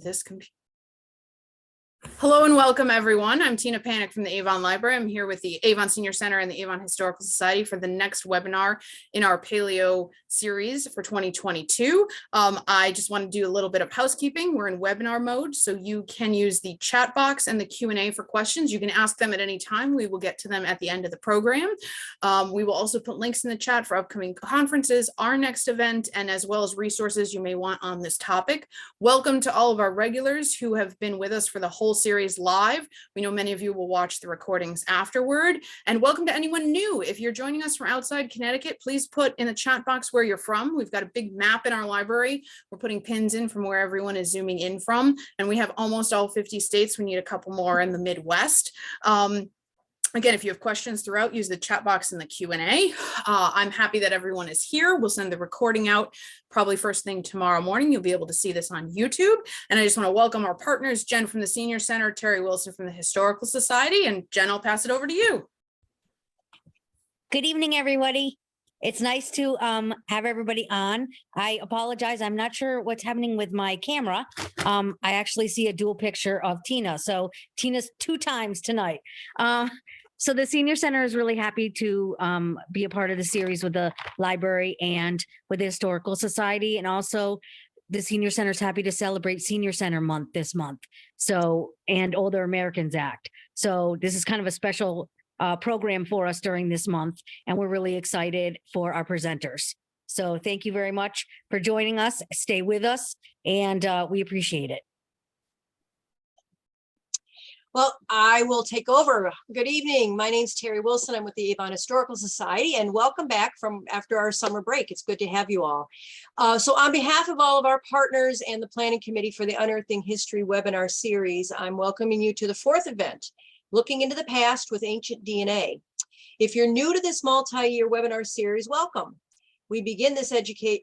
this computer. Hello and welcome, everyone. I'm Tina Panic from the Avon Library. I'm here with the Avon Senior Center and the Avon Historical Society for the next webinar in our Paleo series for 2022. I just want to do a little bit of housekeeping. We're in webinar mode, so you can use the chat box and the Q&A for questions. You can ask them at any time. We will get to them at the end of the program. We will also put links in the chat for upcoming conferences, our next event, and as well as resources you may want on this topic. Welcome to all of our regulars who have been with us for the whole series live. We know many of you will watch the recordings afterward. And welcome to anyone new. If you're joining us from outside Connecticut, please put in the chat box where you're from. We've got a big map in our library. We're putting pins in from where everyone is zooming in from. And we have almost all 50 states. We need a couple more in the Midwest. Again, if you have questions throughout, use the chat box in the Q&A. I'm happy that everyone is here. We'll send the recording out probably first thing tomorrow morning. You'll be able to see this on YouTube. And I just want to welcome our partners, Jen from the Senior Center, Terry Wilson from the Historical Society. And Jen, I'll pass it over to you. Good evening, everybody. It's nice to have everybody on. I apologize. I'm not sure what's happening with my camera. I actually see a dual picture of Tina. So Tina's 2 times tonight. So the Senior Center is really happy to be a part of the series with the library and with the Historical Society. And also the Senior Center is happy to celebrate Senior Center Month this month. So, and Older Americans Act. So this is kind of a special program for us during this month, and we're really excited for our presenters. So thank you very much for joining us. Stay with us, and we appreciate it. Well, I will take over. Good evening. My name's Terry Wilson. I'm with the Avon Historical Society, and welcome back from after our summer break. It's good to have you all. So on behalf of all of our partners and the planning committee for the Unearthing History webinar series, I'm welcoming you to the 4th event, Looking into the Past with Ancient DNA. If you're new to this multi-year webinar series, welcome. We began this education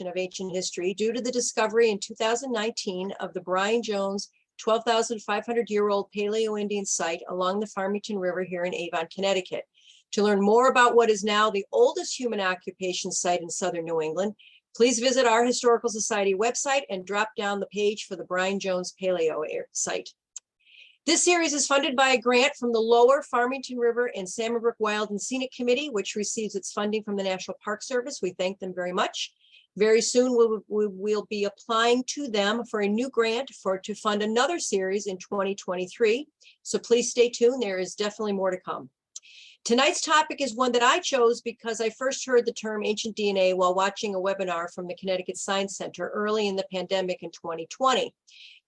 of ancient history due to the discovery in 2019 of the Brian Jones 12,500-year-old Paleo-Indian site along the Farmington River here in Avon, Connecticut. To learn more about what is now the oldest human occupation site in southern New England, please visit our Historical Society website and drop down the page for the Brian Jones Paleo site. This series is funded by a grant from the Lower Farmington River and Salmon Brook Wild and Scenic Committee, which receives its funding from the National Park Service. We thank them very much. Very soon, we'll be applying to them for a new grant to fund another series in 2023. So please stay tuned. There is definitely more to come. Tonight's topic is one that I chose because I first heard the term ancient DNA while watching a webinar from the Connecticut Science Center early in the pandemic in 2020.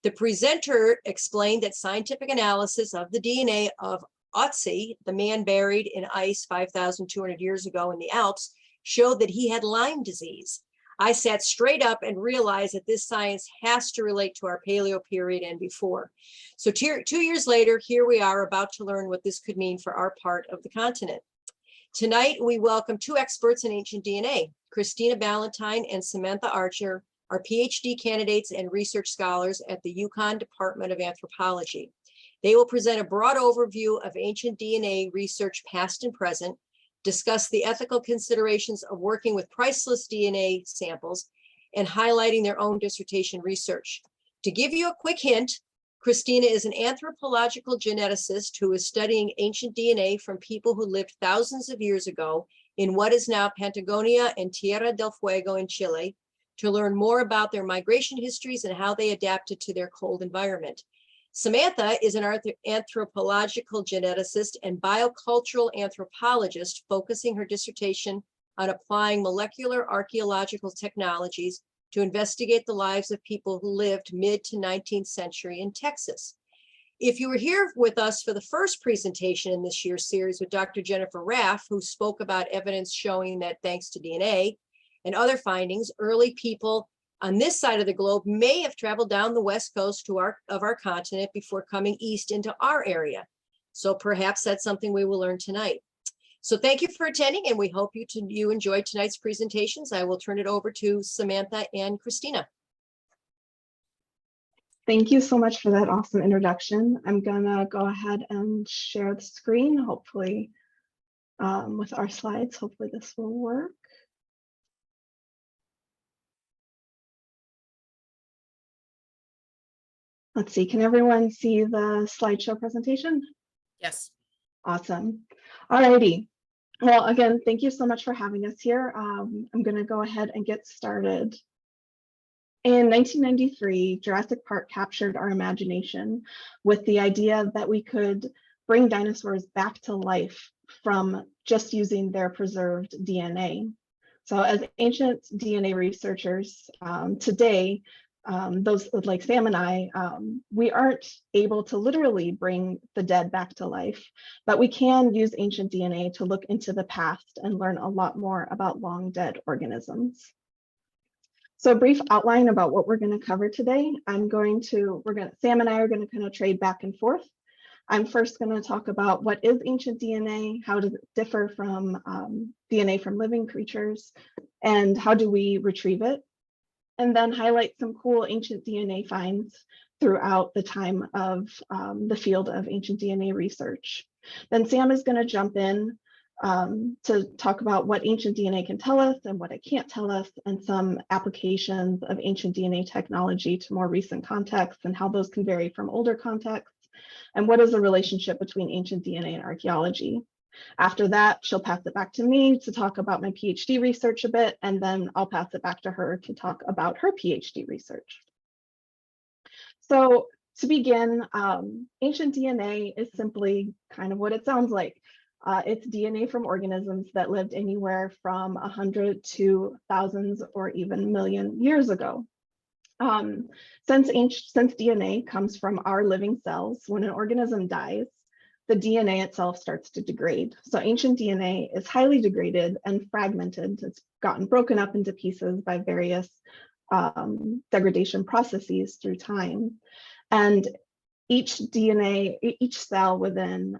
The presenter explained that scientific analysis of the DNA of Otzi, the man buried in ice 5,200 years ago in the Alps, showed that he had Lyme disease. I sat straight up and realized that this science has to relate to our Paleo period and before. So 2 years later, here we are about to learn what this could mean for our part of the continent. Tonight, we welcome 2 experts in ancient DNA, Christina Balentine and Samantha Archer, are PhD candidates and research scholars at the UConn Department of Anthropology. They will present a broad overview of ancient DNA research past and present, discuss the ethical considerations of working with priceless DNA samples, and highlighting their own dissertation research. To give you a quick hint, Christina is an anthropological geneticist who is studying ancient DNA from people who lived thousands of years ago in what is now Patagonia and Tierra del Fuego in Chile, to learn more about their migration histories and how they adapted to their cold environment. Samantha is an anthropological geneticist and biocultural anthropologist, focusing her dissertation on applying molecular archaeological technologies to investigate the lives of people who lived mid to 19th century in Texas. If you were here with us for the first presentation in this year's series with Dr. Jennifer Raff, who spoke about evidence showing that thanks to DNA and other findings, early people on this side of the globe may have traveled down the west coast of our continent before coming east into our area. So perhaps that's something we will learn tonight. So thank you for attending, and we hope you enjoyed tonight's presentations. I will turn it over to Samantha and Christina. Thank you so much for that awesome introduction. I'm gonna go ahead and share the screen, hopefully with our slides. Hopefully this will work. Let's see, can everyone see the slideshow presentation? Yes. Awesome. All righty. Well, again, thank you so much for having us here. I'm going to go ahead and get started. In 1993, Jurassic Park captured our imagination with the idea that we could bring dinosaurs back to life from just using their preserved DNA. So as ancient DNA researchers today, those like Sam and I, we aren't able to literally bring the dead back to life, but we can use ancient DNA to look into the past and learn a lot more about long dead organisms. So a brief outline about what we're going to cover today. Sam and I are going to kind of trade back and forth. I'm first going to talk about what is ancient DNA, how does it differ from DNA from living creatures, and how do we retrieve it, and then highlight some cool ancient DNA finds throughout the time of the field of ancient DNA research. Then Sam is going to jump in to talk about what ancient DNA can tell us and what it can't tell us, and some applications of ancient DNA technology to more recent contexts and how those can vary from older contexts, and what is the relationship between ancient DNA and archaeology. After that, she'll pass it back to me to talk about my PhD research a bit, and then I'll pass it back to her to talk about her PhD research. So to begin, ancient DNA is simply kind of what it sounds like. It's DNA from organisms that lived anywhere from 100 to thousands or even million years ago. Since DNA comes from our living cells, when an organism dies, the DNA itself starts to degrade. So ancient DNA is highly degraded and fragmented. It's gotten broken up into pieces by various degradation processes through time. And each cell within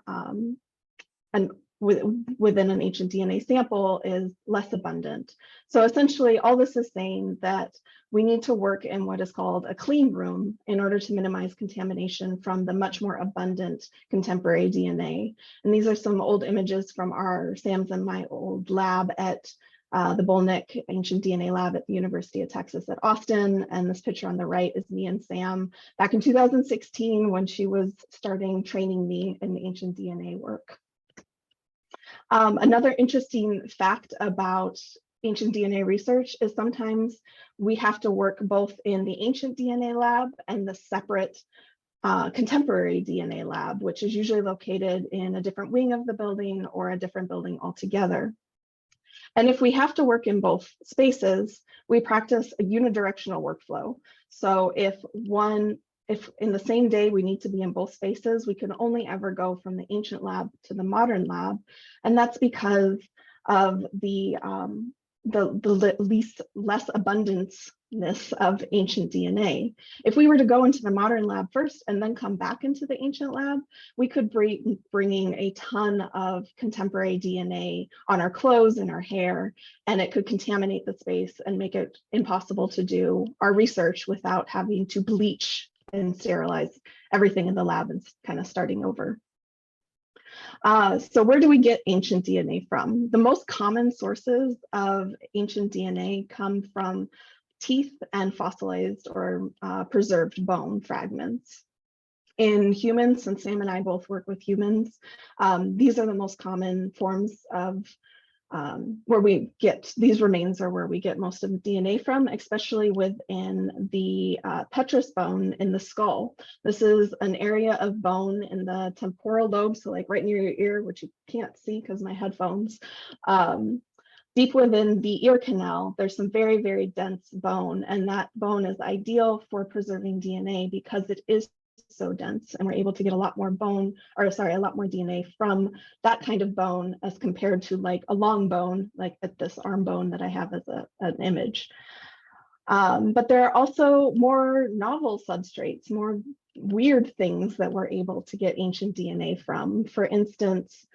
within an ancient DNA sample is less abundant. So essentially, all this is saying that we need to work in what is called a clean room in order to minimize contamination from the much more abundant contemporary DNA. And these are some old images from Sam's and my old lab at the Bolnick Ancient DNA Lab at the University of Texas at Austin. And this picture on the right is me and Sam back in 2016 when she was starting training me in ancient DNA work. Another interesting fact about ancient DNA research is sometimes we have to work both in the ancient DNA lab and the separate contemporary DNA lab, which is usually located in a different wing of the building or a different building altogether. And if we have to work in both spaces, we practice a unidirectional workflow. So if in the same day we need to be in both spaces, we can only ever go from the ancient lab to the modern lab. And that's because of the less abundance of ancient DNA. If we were to go into the modern lab first and then come back into the ancient lab, we could bringing a ton of contemporary DNA on our clothes and our hair, and it could contaminate the space and make it impossible to do our research without having to bleach and sterilize everything in the lab and kind of starting over. So where do we get ancient DNA from? The most common sources of ancient DNA come from teeth and fossilized or preserved bone fragments. In humans, since Sam and I both work with humans, these are the most common forms of where we get these remains are where we get most of the DNA from, especially within the petrous bone in the skull. This is an area of bone in the temporal lobe, so like right near your ear, which you can't see because my headphones. Deep within the ear canal, there's some very, very dense bone, and that bone is ideal for preserving DNA because it is so dense, and we're able to get a lot more DNA from that kind of bone as compared to like a long bone, like at this arm bone that I have as an image. But there are also more novel substrates, more weird things that we're able to get ancient DNA from. For instance,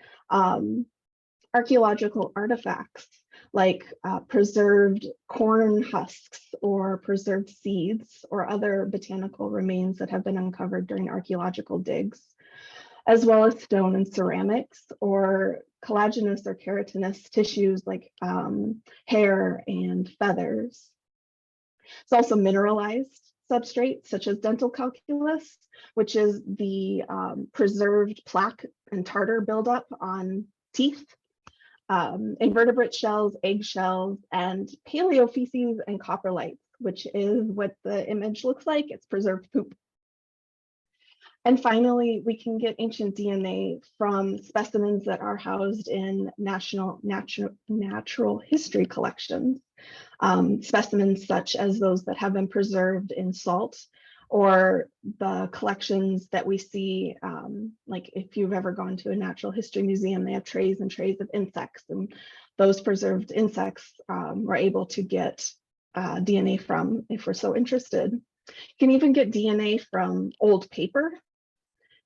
archaeological artifacts like preserved corn husks or preserved seeds or other botanical remains that have been uncovered during archaeological digs, as well as stone and ceramics or collagenous or keratinous tissues like hair and feathers. It's also mineralized. substrates, such as dental calculus, which is the preserved plaque and tartar buildup on teeth, invertebrate shells, eggshells, and paleofeces and coprolites, which is what the image looks like. It's preserved poop. And finally, we can get ancient DNA from specimens that are housed in natural history collections. Specimens such as those that have been preserved in salt, or the collections that we see, like if you've ever gone to a natural history museum, they have trays and trays of insects, and those preserved insects we're able to get DNA from if we're so interested. You can even get DNA from old paper,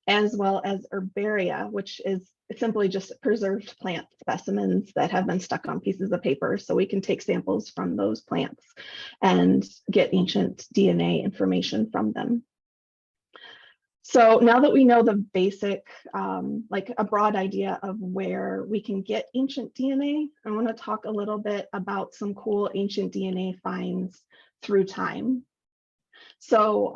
as well as herbaria, which is simply just preserved plant specimens that have been stuck on pieces of paper. So we can take samples from those plants and get ancient DNA information from them. So now that we know the basic, like a broad idea of where we can get ancient DNA, I want to talk a little bit about some cool ancient DNA finds through time. So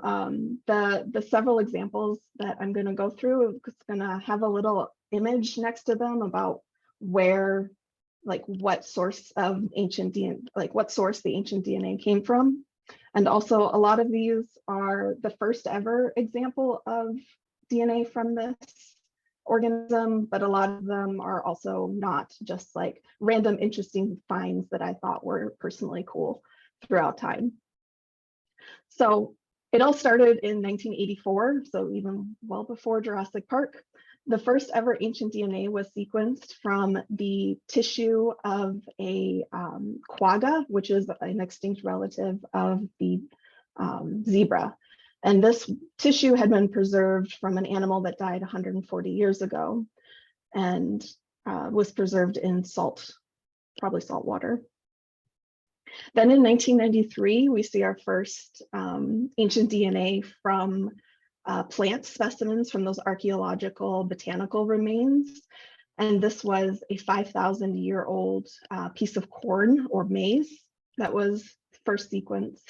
the several examples that I'm going to go through, it's going to have a little image next to them about where, like what source of ancient DNA, like what source the ancient DNA came from. And also a lot of these are the first ever example of DNA from this organism, but a lot of them are also not, just like random interesting finds that I thought were personally cool throughout time. So it all started in 1984, so even well before Jurassic Park. The first ever ancient DNA was sequenced from the tissue of a quagga, which is an extinct relative of the zebra. And this tissue had been preserved from an animal that died 140 years ago and was preserved in salt, probably salt water. Then in 1993, we see our first ancient DNA from plant specimens from those archaeological botanical remains. And this was a 5,000-year-old piece of corn or maize that was first sequenced.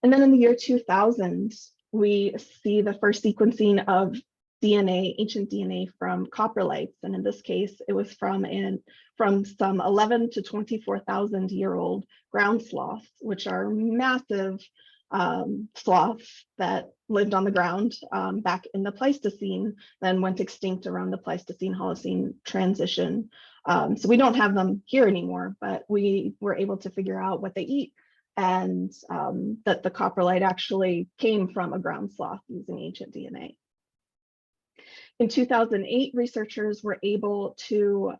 And then in the year 2000, we see the first sequencing of DNA, ancient DNA from coprolites. And in this case, it was from some 11 to 24,000-year-old ground sloths, which are massive sloths that lived on the ground back in the Pleistocene, then went extinct around the Pleistocene-Holocene transition. So we don't have them here anymore, but we were able to figure out what they eat, and that the coprolite actually came from a ground sloth using ancient DNA. In 2008, researchers were able to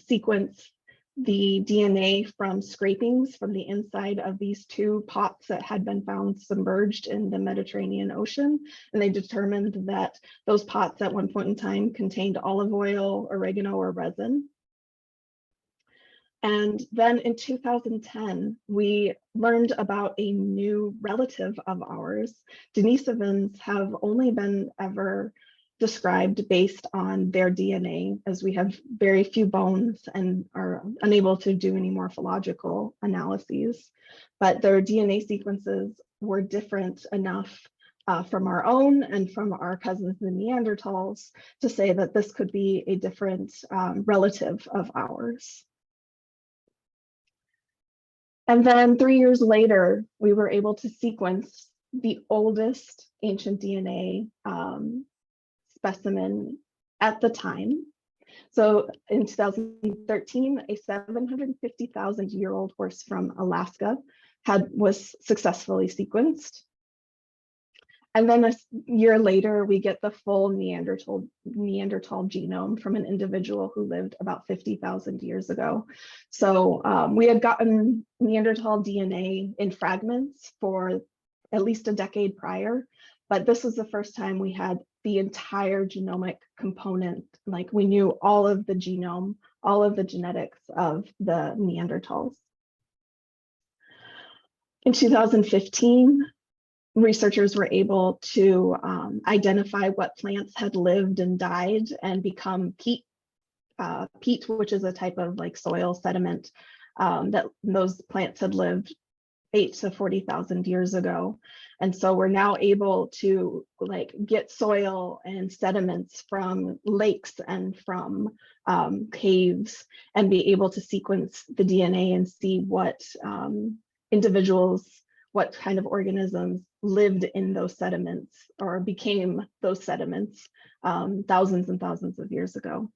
sequence the DNA from scrapings from the inside of these two pots that had been found submerged in the Mediterranean Ocean. And they determined that those pots at one point in time contained olive oil, oregano, or resin. And then in 2010, we learned about a new relative of ours. Denisovans have only been ever described based on their DNA, as we have very few bones and are unable to do any morphological analyses. But their DNA sequences were different enough from our own and from our cousins, the Neanderthals, to say that this could be a different relative of ours. And then 3 years later, we were able to sequence the oldest ancient DNA specimen at the time. So in 2013, a 750,000-year-old horse from Alaska was successfully sequenced. And then a year later, we get the full Neanderthal genome from an individual who lived about 50,000 years ago. So we had gotten Neanderthal DNA in fragments for at least a decade prior, but this was the first time we had the entire genomic component. Like, we knew all of the genome, all of the genetics of the Neanderthals. In 2015, researchers were able to identify what plants had lived and died and become peat, which is a type of like soil sediment that those plants had lived 8 to 40,000 years ago. And so we're now able to like get soil and sediments from lakes and from caves and be able to sequence the DNA and see what individuals, what kind of organisms lived in those sediments or became those sediments thousands and thousands of years ago.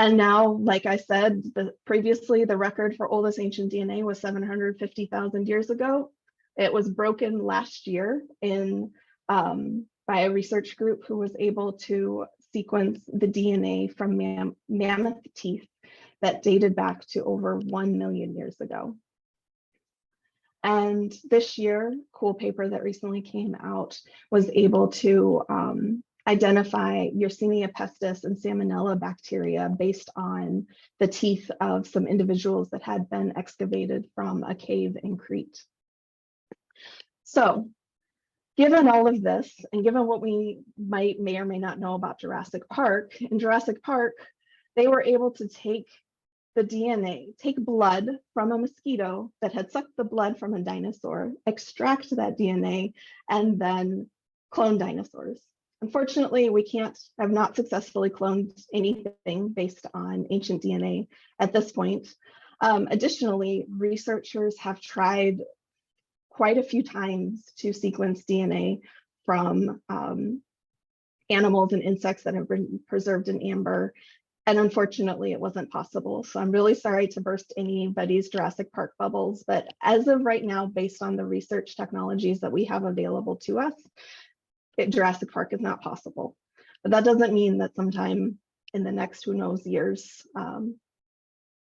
And now, like I said, previously the record for oldest ancient DNA was 750,000 years ago. It was broken last year by a research group who was able to sequence the DNA from mammoth teeth that dated back to over 1 million years ago. And this year, cool paper that recently came out was able to identify Yersinia pestis and Salmonella bacteria based on the teeth of some individuals that had been excavated from a cave in Crete. So, given all of this, and given what we may or may not know about Jurassic Park, in Jurassic Park, they were able to take the DNA, take blood from a mosquito that had sucked the blood from a dinosaur, extract that DNA, and then clone dinosaurs. Unfortunately, we have not successfully cloned anything based on ancient DNA at this point. Additionally, researchers have tried quite a few times to sequence DNA from animals and insects that have been preserved in amber. And unfortunately, it wasn't possible. So I'm really sorry to burst anybody's Jurassic Park bubbles, but as of right now, based on the research technologies that we have available to us, Jurassic Park is not possible. But that doesn't mean that sometime in the next, who knows, years,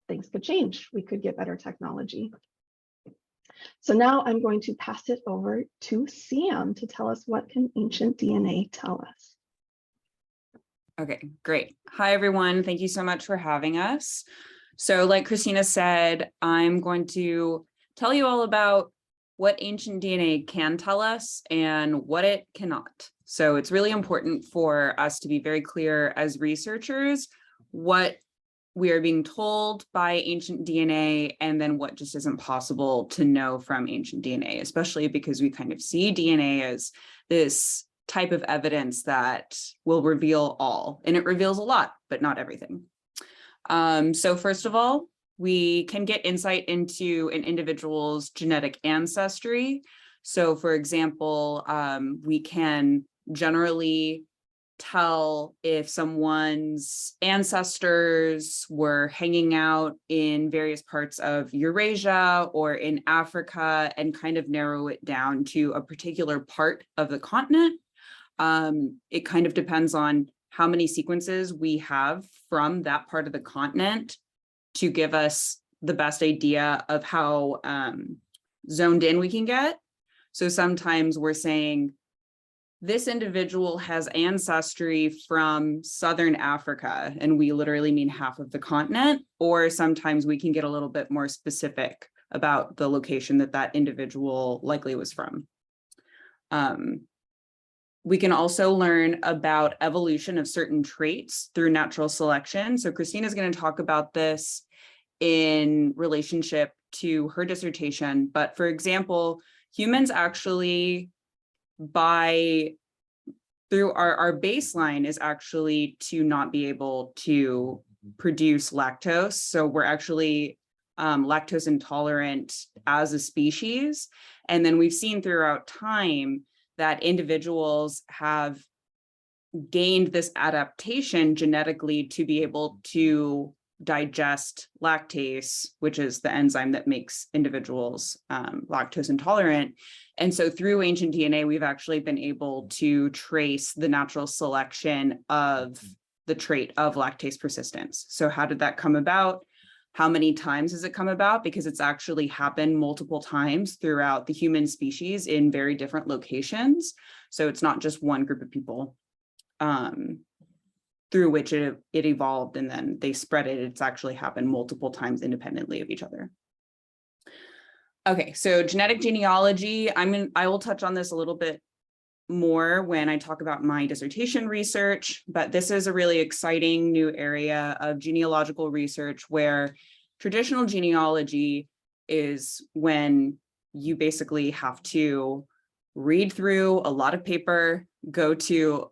things could change. We could get better technology. So now I'm going to pass it over to Sam to tell us, what can ancient DNA tell us? Okay, great. Hi, everyone. Thank you so much for having us. So like Christina said, I'm going to tell you all about what ancient DNA can tell us and what it cannot. So it's really important for us to be very clear as researchers what we are being told by ancient DNA and then what just isn't possible to know from ancient DNA, especially because we kind of see DNA as this type of evidence that will reveal all, and it reveals a lot, but not everything. So first of all, we can get insight into an individual's genetic ancestry. So for example, we can generally tell if someone's ancestors were hanging out in various parts of Eurasia or in Africa and kind of narrow it down to a particular part of the continent. It kind of depends on how many sequences we have from that part of the continent to give us the best idea of how zoned in we can get. So sometimes we're saying this individual has ancestry from Southern Africa, and we literally mean half of the continent, or sometimes we can get a little bit more specific about the location that that individual likely was from. We can also learn about evolution of certain traits through natural selection. So Christina is going to talk about this in relationship to her dissertation. But for example, humans actually, through our baseline is actually to not be able to produce lactose. So we're actually lactose intolerant as a species. And then we've seen throughout time that individuals have gained this adaptation genetically to be able to digest lactase, which is the enzyme that makes individuals lactose intolerant. And so through ancient DNA, we've actually been able to trace the natural selection of the trait of lactase persistence. So how did that come about? How many times has it come about? Because it's actually happened multiple times throughout the human species in very different locations. So it's not just one group of people through which it evolved and then they spread it. It's actually happened multiple times independently of each other. Okay, so genetic genealogy, I will touch on this a little bit more when I talk about my dissertation research, but this is a really exciting new area of genealogical research where traditional genealogy is when you basically have to read through a lot of paper, go to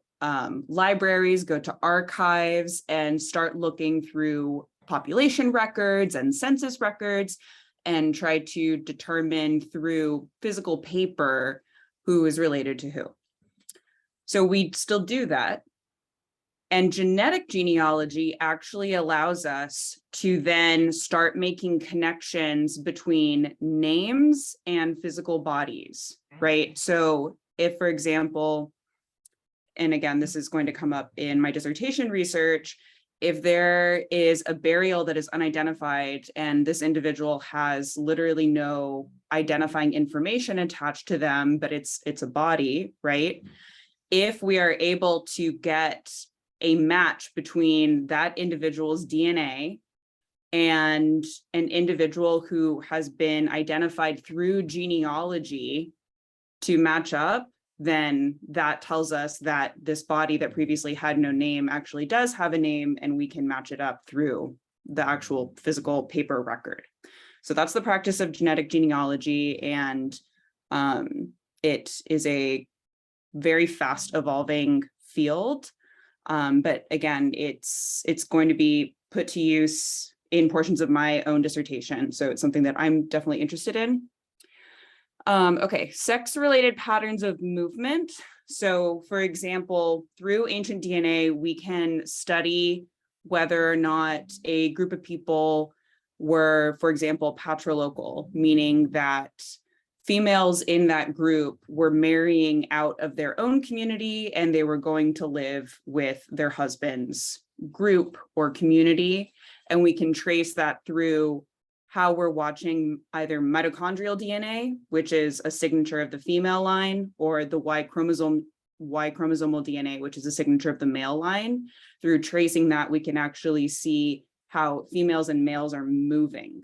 libraries, go to archives, and start looking through population records and census records and try to determine through physical paper who is related to who. So we still do that. And genetic genealogy actually allows us to then start making connections between names and physical bodies, right? So if, for example, and again, this is going to come up in my dissertation research, if there is a burial that is unidentified and this individual has literally no identifying information attached to them, but it's a body, right? If we are able to get a match between that individual's DNA and an individual who has been identified through genealogy to match up, then that tells us that this body that previously had no name actually does have a name, and we can match it up through the actual physical paper record. So that's the practice of genetic genealogy, and it is a very fast evolving field. But again, it's going to be put to use in portions of my own dissertation. So it's something that I'm definitely interested in. Okay, sex-related patterns of movement. So for example, through ancient DNA, we can study whether or not a group of people were, for example, patrilocal, meaning that females in that group were marrying out of their own community and they were going to live with their husband's group or community. And we can trace that through how we're watching either mitochondrial DNA, which is a signature of the female line, or the Y chromosomal DNA, which is a signature of the male line. Through tracing that, we can actually see how females and males are moving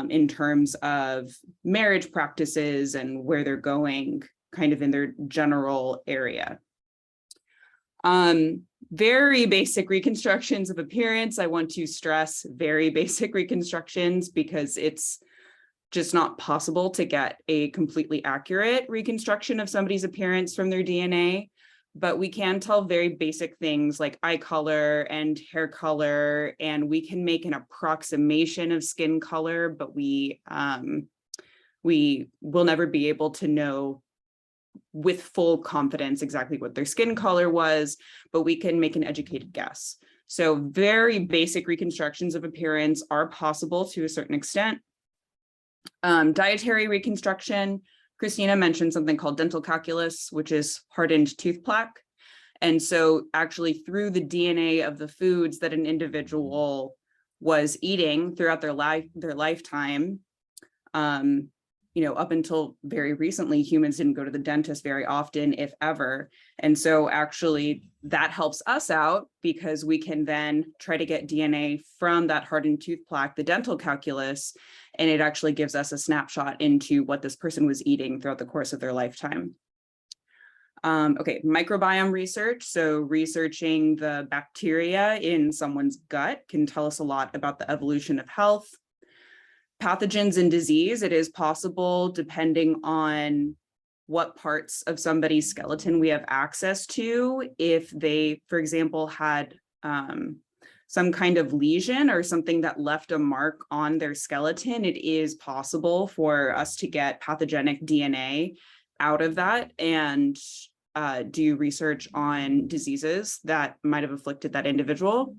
in terms of marriage practices and where they're going kind of in their general area. Very basic reconstructions of appearance. I want to stress very basic reconstructions because it's just not possible to get a completely accurate reconstruction of somebody's appearance from their DNA. But we can tell very basic things like eye color and hair color, and we can make an approximation of skin color, but we will never be able to know with full confidence exactly what their skin color was, but we can make an educated guess. So very basic reconstructions of appearance are possible to a certain extent. Dietary reconstruction. Christina mentioned something called dental calculus, which is hardened tooth plaque. And so actually through the DNA of the foods that an individual was eating throughout their lifetime, up until very recently, humans didn't go to the dentist very often, if ever. And so actually that helps us out because we can then try to get DNA from that hardened tooth plaque, the dental calculus, and it actually gives us a snapshot into what this person was eating throughout the course of their lifetime. Okay, microbiome research. So researching the bacteria in someone's gut can tell us a lot about the evolution of health. Pathogens and disease, it is possible, depending on what parts of somebody's skeleton we have access to, if they, for example, had some kind of lesion or something that left a mark on their skeleton, it is possible for us to get pathogenic DNA out of that and do research on diseases that might have afflicted that individual.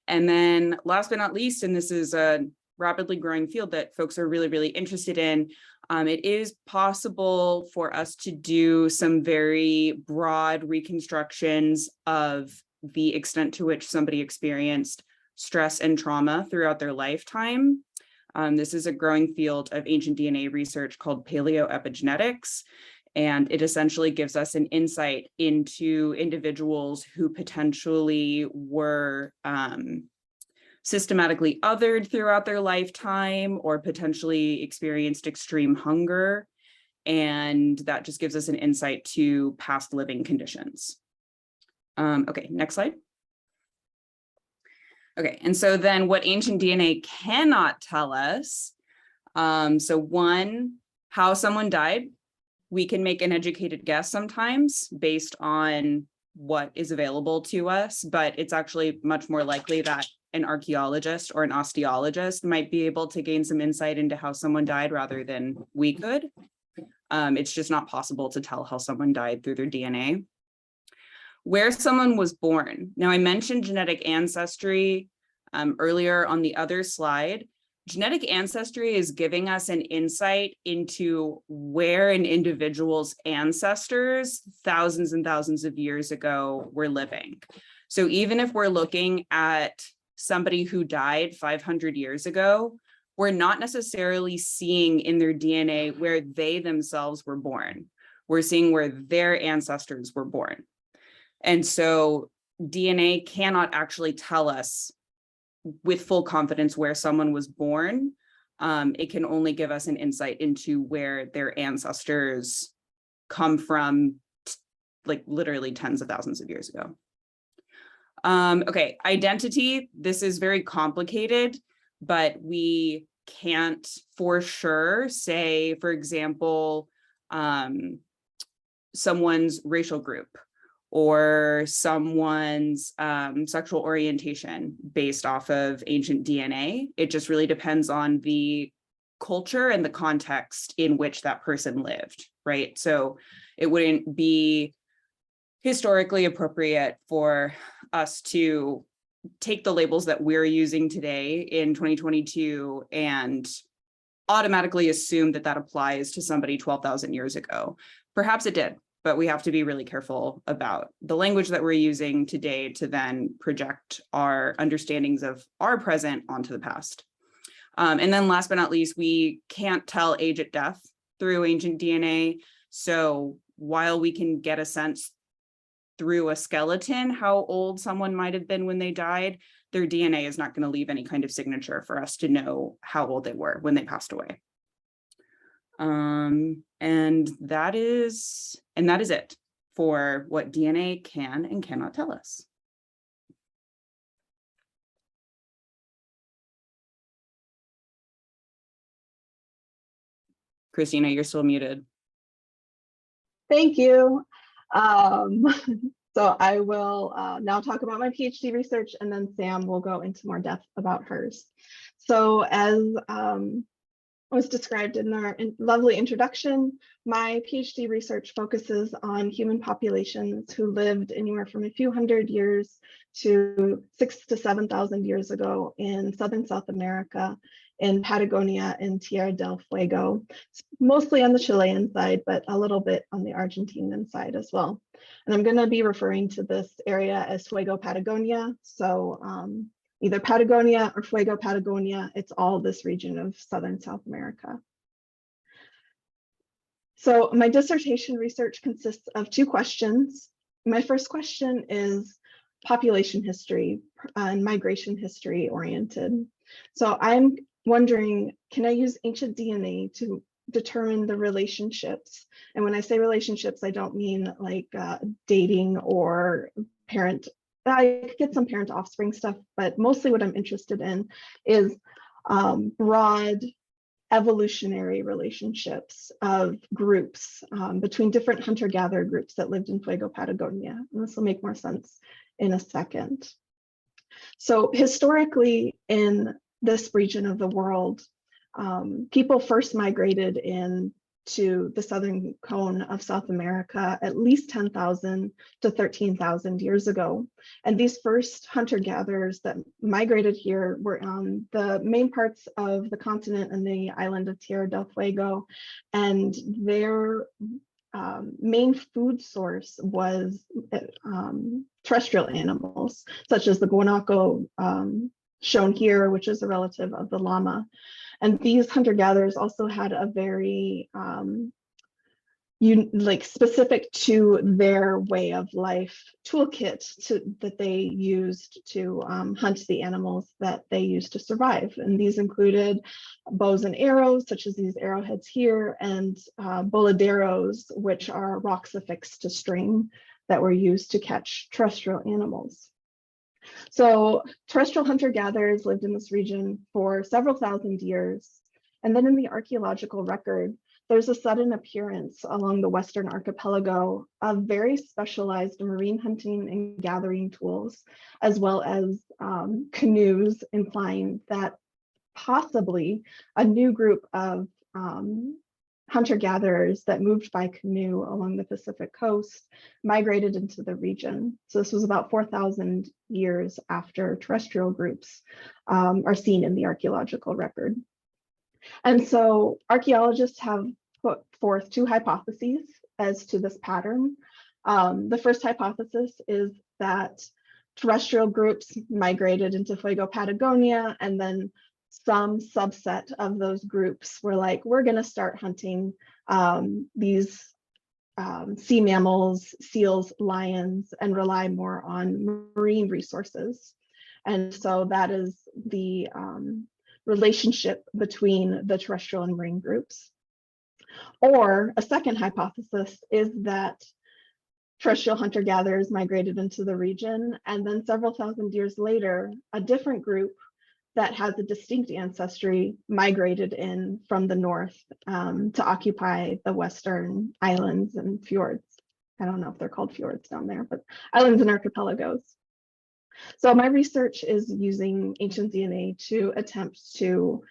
And then last but not least, and this is a rapidly growing field that folks are really, really interested in, it is possible for us to do some very broad reconstructions of the extent to which somebody experienced stress and trauma throughout their lifetime. This is a growing field of ancient DNA research called paleoepigenetics, and it essentially gives us an insight into individuals who potentially were systematically othered throughout their lifetime or potentially experienced extreme hunger. And that just gives us an insight to past living conditions. Okay, next slide. Okay, and so then what ancient DNA cannot tell us So one, how someone died. We can make an educated guess sometimes based on what is available to us, but it's actually much more likely that an archaeologist or an osteologist might be able to gain some insight into how someone died rather than we could. It's just not possible to tell how someone died through their DNA. Where someone was born. Now, I mentioned genetic ancestry earlier on the other slide. Genetic ancestry is giving us an insight into where an individual's ancestors thousands and thousands of years ago were living. So even if we're looking at somebody who died 500 years ago, we're not necessarily seeing in their DNA where they themselves were born. We're seeing where their ancestors were born. And so DNA cannot actually tell us with full confidence where someone was born. It can only give us an insight into where their ancestors come from, like literally tens of thousands of years ago. Okay, identity. This is very complicated, but we can't for sure say, for example, someone's racial group or someone's sexual orientation based off of ancient DNA. It just really depends on the culture and the context in which that person lived, right? So it wouldn't be historically appropriate for us to take the labels that we're using today in 2022 and automatically assume that that applies to somebody 12,000 years ago. Perhaps it did, but we have to be really careful about the language that we're using today to then project our understandings of our present onto the past. And then last but not least, we can't tell age at death through ancient DNA. So while we can get a sense through a skeleton how old someone might have been when they died, their DNA is not going to leave any kind of signature for us to know how old they were when they passed away. And that is it for what DNA can and cannot tell us. Christina, you're still muted. Thank you. So I will now talk about my PhD research, and then Sam will go into more depth about hers. So as was described in our lovely introduction, my PhD research focuses on human populations who lived anywhere from a few hundred years to 6,000 to 7,000 years ago in southern South America, in Patagonia and Tierra del Fuego, mostly on the Chilean side, but a little bit on the Argentinian side as well. And I'm going to be referring to this area as Fuego Patagonia. So either Patagonia or Fuego Patagonia, it's all this region of southern South America. So my dissertation research consists of two questions. My first question is population history and migration history oriented. So I'm wondering, can I use ancient DNA to determine the relationships? And when I say relationships, I don't mean like dating or parent. I could get some parent offspring stuff, but mostly what I'm interested in is broad evolutionary relationships of groups between different hunter-gatherer groups that lived in Fuego Patagonia. And this will make more sense in a second. So historically in this region of the world, people first migrated into the southern cone of South America at least 10,000 to 13,000 years ago. And these first hunter-gatherers that migrated here were on the main parts of the continent and the island of Tierra del Fuego. And their main food source was terrestrial animals, such as the guanaco shown here, which is a relative of the llama. And these hunter-gatherers also had a very specific to their way of life toolkit that they used to hunt the animals that they used to survive. And these included bows and arrows, such as these arrowheads here, and boladeros, which are rocks affixed to string that were used to catch terrestrial animals. So terrestrial hunter-gatherers lived in this region for several thousand years. And then in the archaeological record, there's a sudden appearance along the Western archipelago of very specialized marine hunting and gathering tools, as well as canoes, implying that possibly a new group of hunter-gatherers that moved by canoe along the Pacific coast migrated into the region. So this was about 4,000 years after terrestrial groups are seen in the archaeological record. And so archaeologists have put forth two hypotheses as to this pattern. The first hypothesis is that terrestrial groups migrated into Fuego Patagonia, and then some subset of those groups were like, we're going to start hunting these sea mammals, seals, lions, and rely more on marine resources. And so that is the relationship between the terrestrial and marine groups. Or a second hypothesis is that terrestrial hunter-gatherers migrated into the region, and then several thousand years later, a different group that has a distinct ancestry migrated in from the north to occupy the western islands and fjords. I don't know if they're called fjords down there, but islands and archipelagos. So my research is using ancient DNA to attempt to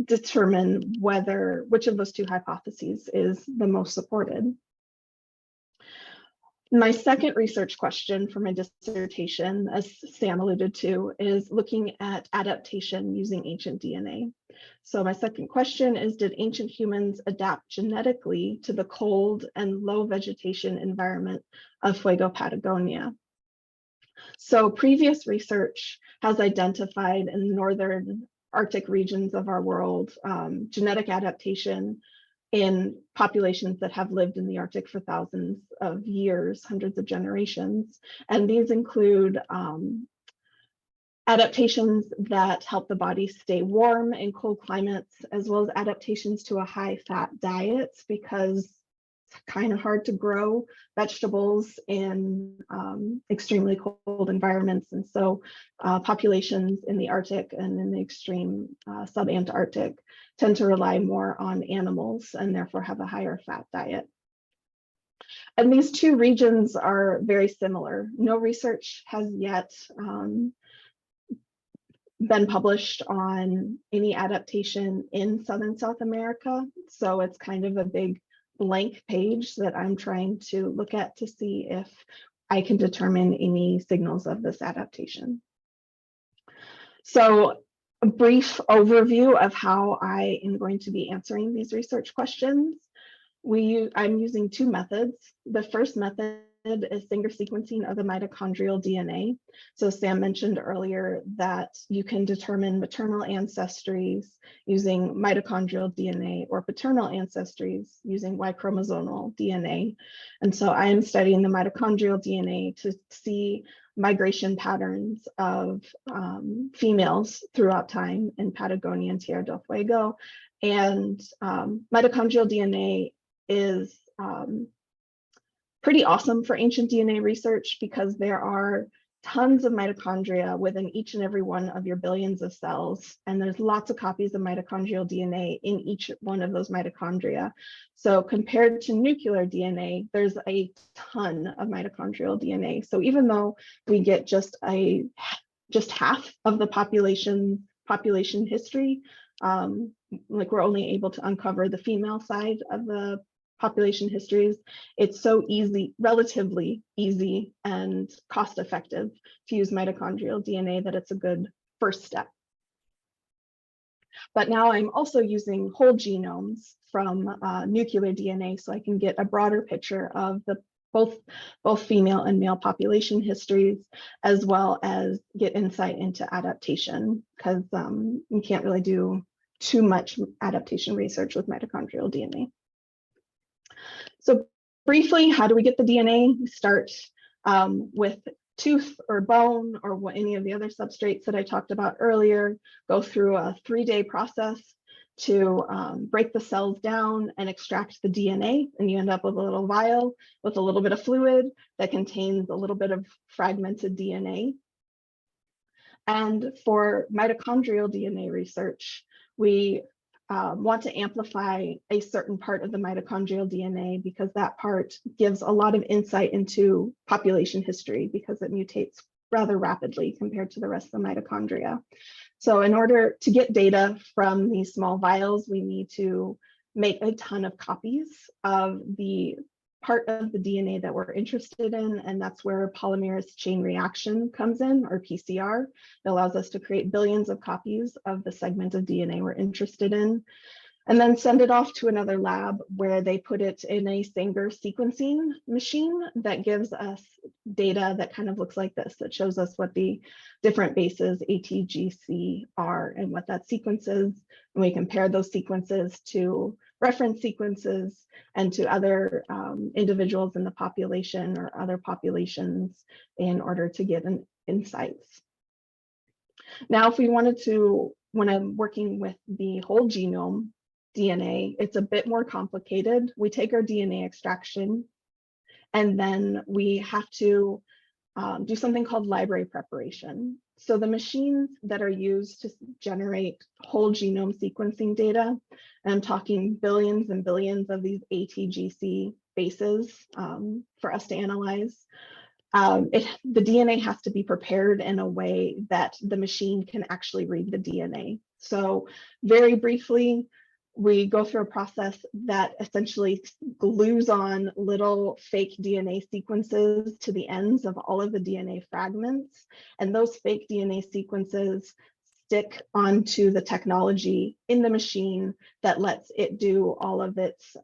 determine which of those two hypotheses is the most supported. My second research question for my dissertation, as Sam alluded to, is looking at adaptation using ancient DNA. So my second question is, did ancient humans adapt genetically to the cold and low vegetation environment of Fuego Patagonia? So previous research has identified in the northern Arctic regions of our world genetic adaptation in populations that have lived in the Arctic for thousands of years, hundreds of generations. And these include adaptations that help the body stay warm in cold climates, as well as adaptations to a high-fat diet, because it's kind of hard to grow vegetables in extremely cold environments. And so populations in the Arctic and in the extreme sub-Antarctic tend to rely more on animals and therefore have a higher fat diet. And these two regions are very similar. No research has yet been published on any adaptation in Southern South America. So it's kind of a big blank page that I'm trying to look at to see if I can determine any signals of this adaptation. So a brief overview of how I am going to be answering these research questions. I'm using two methods. The first method is finger sequencing of the mitochondrial DNA. So Sam mentioned earlier that you can determine maternal ancestries using mitochondrial DNA or paternal ancestries using Y chromosomal DNA. And so I am studying the mitochondrial DNA to see migration patterns of females throughout time in Patagonia and Tierra del Fuego. And mitochondrial DNA is pretty awesome for ancient DNA research because there are tons of mitochondria within each and every one of your billions of cells. And there's lots of copies of mitochondrial DNA in each one of those mitochondria. So compared to nuclear DNA, there's a ton of mitochondrial DNA. So even though we get just half of the population history, like we're only able to uncover the female side of the population histories, it's so easy, relatively easy and cost effective to use mitochondrial DNA that it's a good first step. But now I'm also using whole genomes from nuclear DNA so I can get a broader picture of the both female and male population histories, as well as get insight into adaptation, because you can't really do too much adaptation research with mitochondrial DNA. So briefly, how do we get the DNA? We start with tooth or bone or any of the other substrates that I talked about earlier, go through a 3-day process to break the cells down and extract the DNA, and you end up with a little vial with a little bit of fluid that contains a little bit of fragmented DNA. And for mitochondrial DNA research, we want to amplify a certain part of the mitochondrial DNA because that part gives a lot of insight into population history because it mutates rather rapidly compared to the rest of the mitochondria. So in order to get data from these small vials, we need to make a ton of copies of the part of the DNA that we're interested in, and that's where polymerase chain reaction comes in, or PCR. It allows us to create billions of copies of the segment of DNA we're interested in, and then send it off to another lab where they put it in a Sanger sequencing machine that gives us data that kind of looks like this. That shows us what the different bases ATGC are and what that sequence is. And we compare those sequences to reference sequences and to other individuals in the population or other populations in order to get an insights. Now, if we wanted to, when I'm working with the whole genome DNA, it's a bit more complicated. We take our DNA extraction and then we have to do something called library preparation. So the machines that are used to generate whole genome sequencing data, and I'm talking billions and billions of these ATGC bases for us to analyze, the DNA has to be prepared in a way that the machine can actually read the DNA. So very briefly, we go through a process that essentially glues on little fake DNA sequences to the ends of all of the DNA fragments. And those fake DNA sequences stick onto the technology in the machine that lets it do all of its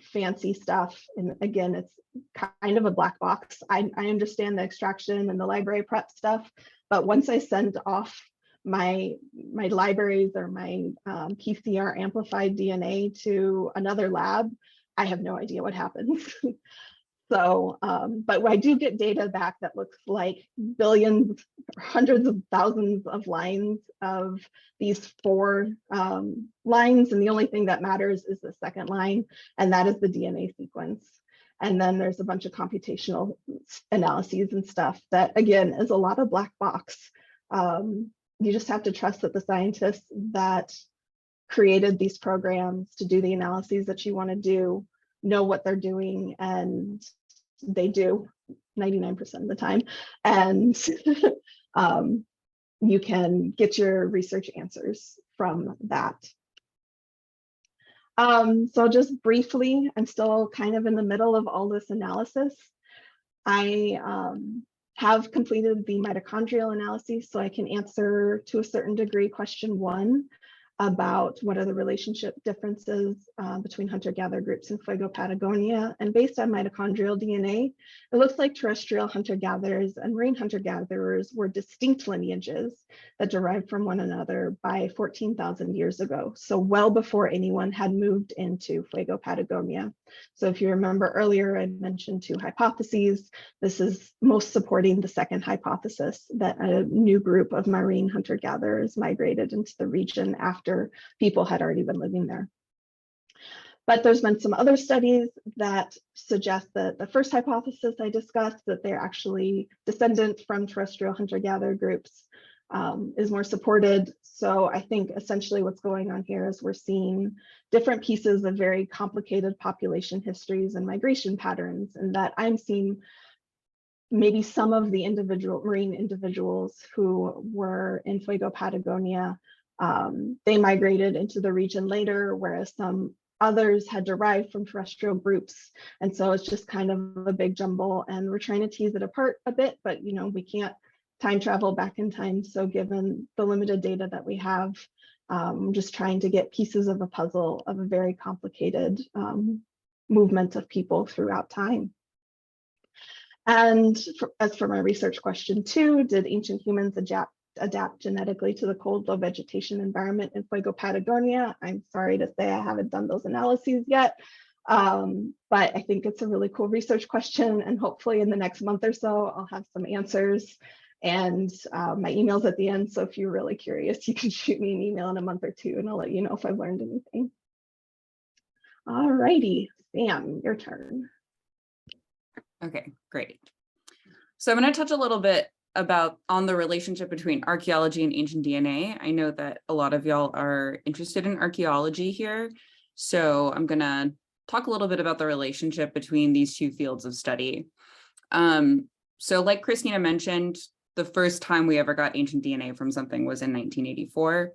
fancy stuff. And again, it's kind of a black box. I understand the extraction and the library prep stuff, but once I send off my libraries or my PCR amplified DNA to another lab, I have no idea what happens. So, but I do get data back that looks like billions, hundreds of thousands of lines of these 4 lines. And the only thing that matters is the second line, and that is the DNA sequence. And then there's a bunch of computational analyses and stuff that, again, is a lot of black box. You just have to trust that the scientists that created these programs to do the analyses that you want to do know what they're doing, and they do 99% of the time. And you can get your research answers from that. So just briefly, I'm still kind of in the middle of all this analysis. I have completed the mitochondrial analysis, so I can answer to a certain degree question 1 about what are the relationship differences between hunter-gatherer groups in Fuego, Patagonia. And based on mitochondrial DNA, it looks like terrestrial hunter-gatherers and marine hunter-gatherers were distinct lineages that derived from one another by 14,000 years ago. So well before anyone had moved into Fuego, Patagonia. So if you remember earlier, I mentioned 2 hypotheses. This is most supporting the second hypothesis, that a new group of marine hunter-gatherers migrated into the region after people had already been living there. But there's been some other studies that suggest that the first hypothesis I discussed, that they're actually descendant from terrestrial hunter-gatherer groups, is more supported. So I think essentially what's going on here is we're seeing different pieces of very complicated population histories and migration patterns, and that I'm seeing maybe some of the marine individuals who were in Fuego, Patagonia, they migrated into the region later, whereas some others had derived from terrestrial groups. And so it's just kind of a big jumble, and we're trying to tease it apart a bit, but we can't time travel back in time. So given the limited data that we have, I'm just trying to get pieces of a puzzle of a very complicated movement of people throughout time. And as for my research question 2, did ancient humans adapt genetically to the cold, low vegetation environment in Fuego, Patagonia? I'm sorry to say I haven't done those analyses yet, but I think it's a really cool research question, and hopefully in the next month or so, I'll have some answers. And my email's at the end, so if you're really curious, you can shoot me an email in a month or 2, and I'll let you know if I've learned anything. All righty, Sam, your turn. Okay, great. So I'm going to touch a little bit on the relationship between archaeology and ancient DNA. I know that a lot of y'all are interested in archaeology here. So I'm gonna talk a little bit about the relationship between these two fields of study. So like Christina mentioned, the first time we ever got ancient DNA from something was in 1984.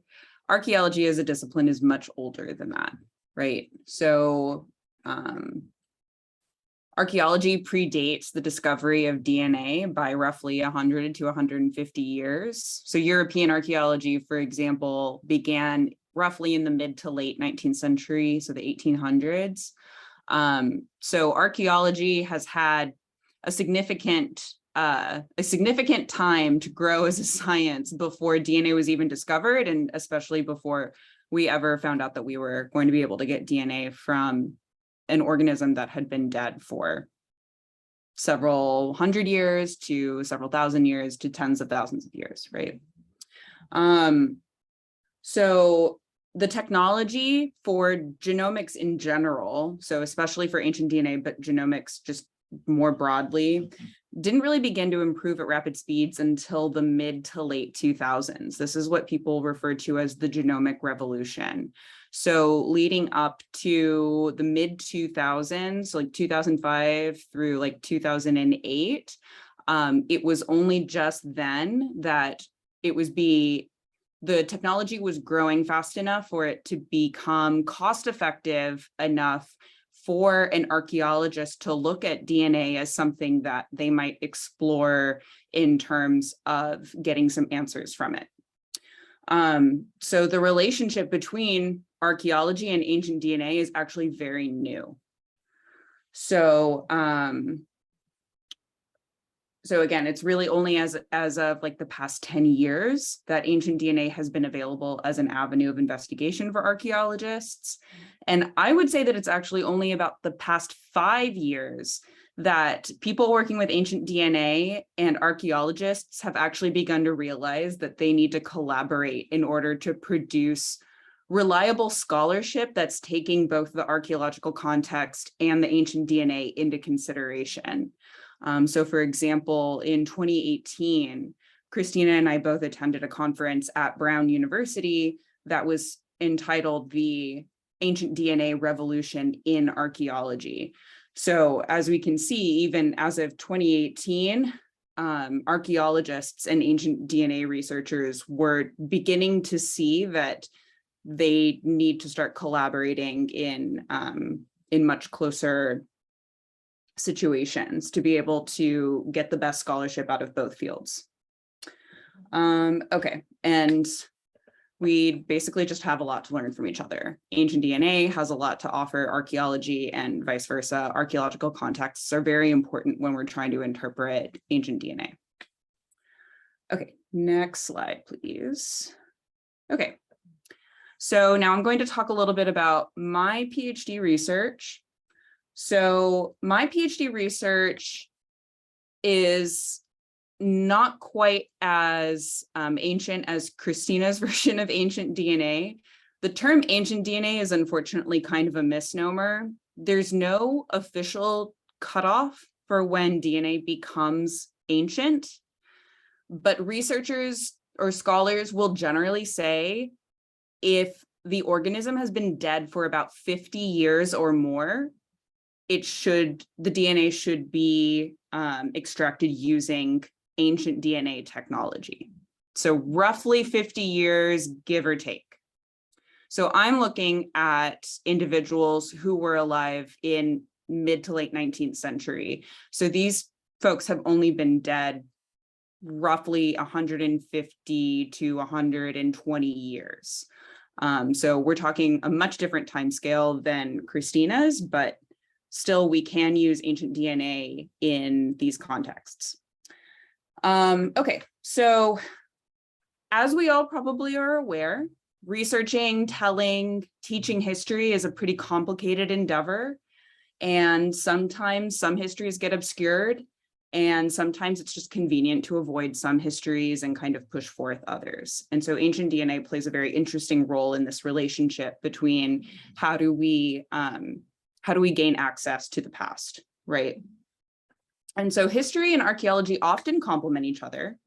Archaeology as a discipline is much older than that, right? So archaeology predates the discovery of DNA by roughly 100 to 150 years. So European archaeology, for example, began roughly in the mid to late 19th century, so the 1800s. So archaeology has had a significant time to grow as a science before DNA was even discovered, and especially before we ever found out that we were going to be able to get DNA from an organism that had been dead for several hundred years to several thousand years to tens of thousands of years, right? So the technology for genomics in general, so especially for ancient DNA, but genomics just more broadly, didn't really begin to improve at rapid speeds until the mid to late 2000s. This is what people refer to as the genomic revolution. So leading up to the mid 2000s, like 2005 through like 2008, it was only just then that the technology was growing fast enough for it to become cost effective enough for an archaeologist to look at DNA as something that they might explore in terms of getting some answers from it. So the relationship between archaeology and ancient DNA is actually very new. So, so again, it's really only as of like the past 10 years that ancient DNA has been available as an avenue of investigation for archaeologists. And I would say that it's actually only about the past 5 years that people working with ancient DNA and archaeologists have actually begun to realize that they need to collaborate in order to produce reliable scholarship that's taking both the archaeological context and the ancient DNA into consideration. So for example, in 2018, Christina and I both attended a conference at Brown University that was entitled The Ancient DNA Revolution in Archaeology. So as we can see, even as of 2018, archaeologists and ancient DNA researchers were beginning to see that they need to start collaborating in much closer situations to be able to get the best scholarship out of both fields. Okay, and we basically just have a lot to learn from each other. Ancient DNA has a lot to offer archaeology and vice versa. Archaeological contexts are very important when we're trying to interpret ancient DNA. Okay, next slide, please. Okay, so now I'm going to talk a little bit about my PhD research. So my PhD research is not quite as ancient as Christina's version of ancient DNA. The term ancient DNA is unfortunately kind of a misnomer. There's no official cutoff for when DNA becomes ancient, but researchers or scholars will generally say if the organism has been dead for about 50 years or more, the DNA should be extracted using ancient DNA technology. So roughly 50 years, give or take. So I'm looking at individuals who were alive in mid to late 19th century. So these folks have only been dead roughly 150 to 120 years. So we're talking a much different time scale than Christina's, but still we can use ancient DNA in these contexts. Okay, so as we all probably are aware, researching, telling, teaching history is a pretty complicated endeavor. And sometimes some histories get obscured, and sometimes it's just convenient to avoid some histories and kind of push forth others. And so ancient DNA plays a very interesting role in this relationship between how do we gain access to the past, right? And so history and archaeology often complement each other.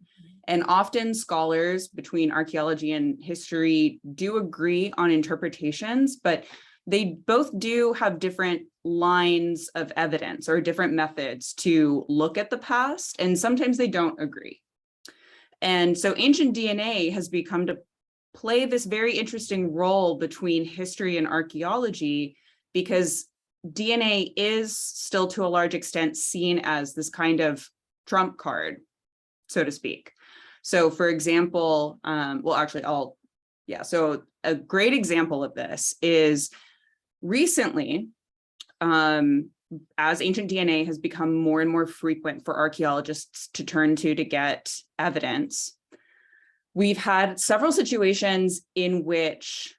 And often scholars between archaeology and history do agree on interpretations, but they both do have different lines of evidence or different methods to look at the past, and sometimes they don't agree. And so ancient DNA has become to play this very interesting role between history and archaeology, because DNA is still to a large extent seen as this kind of trump card, so to speak. So for example, so a great example of this is recently, as ancient DNA has become more and more frequent for archaeologists to turn to get evidence, we've had several situations in which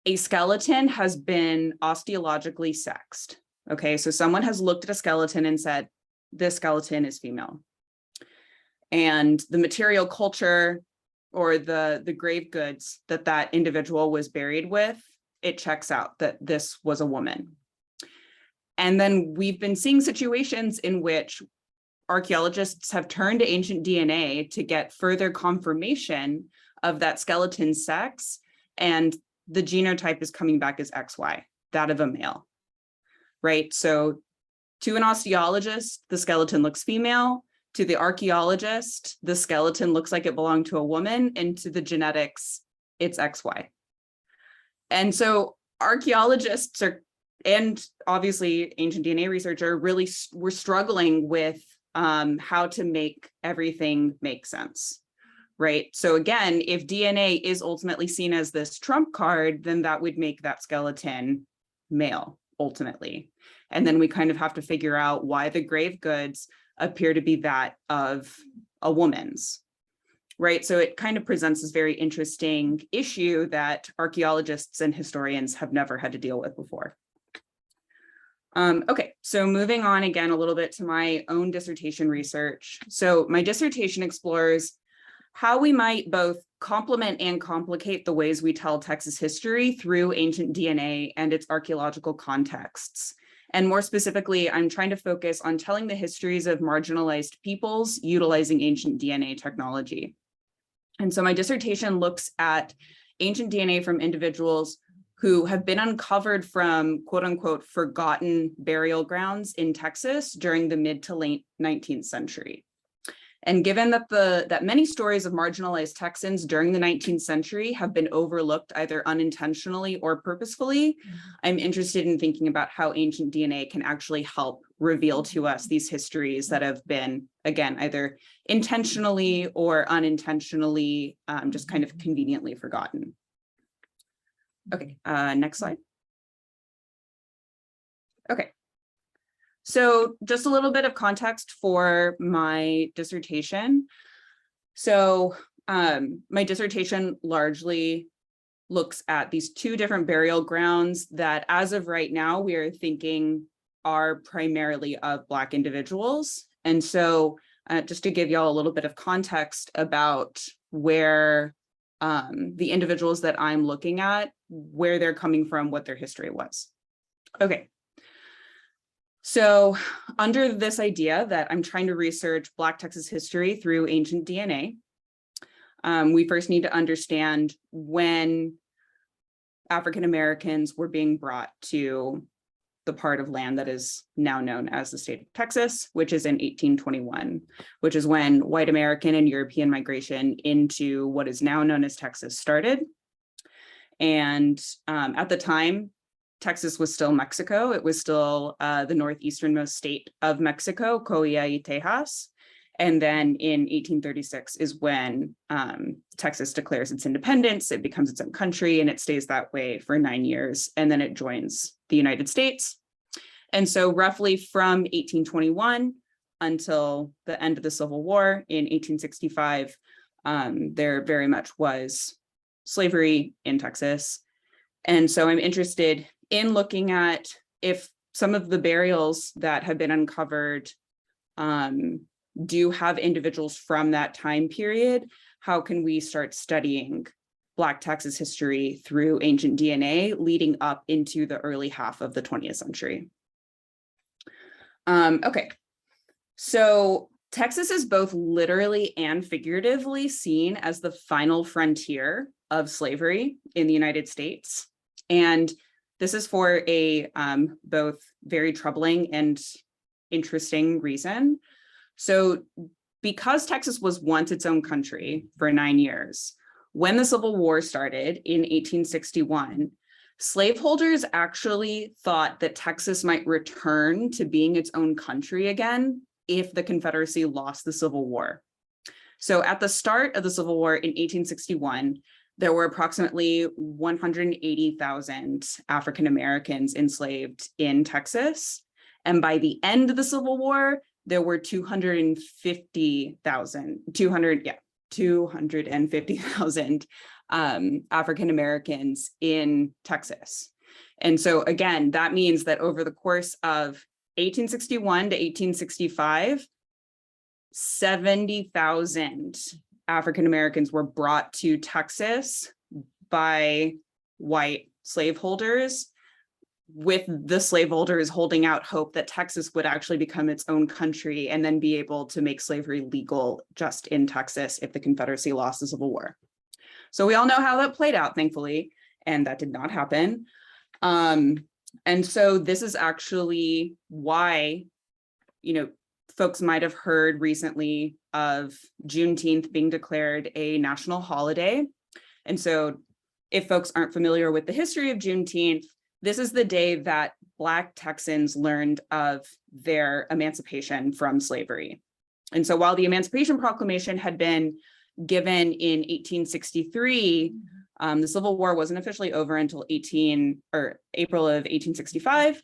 a skeleton has been osteologically sexed. Okay, so someone has looked at a skeleton and said, this skeleton is female. And the material culture or the grave goods that individual was buried with, it checks out that this was a woman. And then we've been seeing situations in which archaeologists have turned to ancient DNA to get further confirmation of that skeleton's sex, and the genotype is coming back as XY, that of a male, right? So to an osteologist, the skeleton looks female. To the archaeologist, the skeleton looks like it belonged to a woman, and to the genetics, it's XY. And so archaeologists and obviously ancient DNA researcher we're struggling with how to make everything make sense, right? So again, if DNA is ultimately seen as this trump card, then that would make that skeleton male ultimately. And then we kind of have to figure out why the grave goods appear to be that of a woman's, right? So it kind of presents this very interesting issue that archaeologists and historians have never had to deal with before. Okay, so moving on again a little bit to my own dissertation research. So my dissertation explores how we might both complement and complicate the ways we tell Texas history through ancient DNA and its archaeological contexts. And more specifically, I'm trying to focus on telling the histories of marginalized peoples utilizing ancient DNA technology. And so my dissertation looks at ancient DNA from individuals who have been uncovered from quote unquote forgotten burial grounds in Texas during the mid to late 19th century. And given that that many stories of marginalized Texans during the 19th century have been overlooked either unintentionally or purposefully, I'm interested in thinking about how ancient DNA can actually help reveal to us these histories that have been, again, either intentionally or unintentionally just kind of conveniently forgotten. Okay, next slide. Okay. So just a little bit of context for my dissertation. So my dissertation largely looks at these two different burial grounds that as of right now, we are thinking are primarily of Black individuals. And so just to give y'all a little bit of context about where the individuals that I'm looking at, where they're coming from, what their history was. Okay. So under this idea that I'm trying to research Black Texas history through ancient DNA, we first need to understand when African Americans were being brought to the part of land that is now known as the state of Texas, which is in 1821, which is when white American and European migration into what is now known as Texas started. And at the time, Texas was still Mexico. It was still the northeasternmost state of Mexico, Coahuila y Tejas. And then in 1836 is when Texas declares its independence. It becomes its own country, and it stays that way for 9 years. And then it joins the United States. And so roughly from 1821 until the end of the Civil War in 1865, there very much was slavery in Texas. And so I'm interested in looking at if some of the burials that have been uncovered do have individuals from that time period. How can we start studying Black Texas history through ancient DNA leading up into the early half of the 20th century? Okay, So Texas is both literally and figuratively seen as the final frontier of slavery in the United States. And this is for a both very troubling and interesting reason. So because Texas was once its own country for 9 years, when the Civil War started in 1861, slaveholders actually thought that Texas might return to being its own country again if the Confederacy lost the Civil War. So at the start of the Civil War in 1861, there were approximately 180,000 African Americans enslaved in Texas. And by the end of the Civil War, there were 250,000 African Americans in Texas. And so again, that means that over the course of 1861 to 1865, 70,000 African Americans were brought to Texas by white slaveholders, with the slaveholders holding out hope that Texas would actually become its own country and then be able to make slavery legal just in Texas if the Confederacy lost the Civil War. So we all know how that played out, thankfully, and that did not happen. And so this is actually why, folks might have heard recently of Juneteenth being declared a national holiday. And so if folks aren't familiar with the history of Juneteenth, this is the day that Black Texans learned of their emancipation from slavery. And so while the Emancipation Proclamation had been given in 1863, the Civil War wasn't officially over until April of 1865.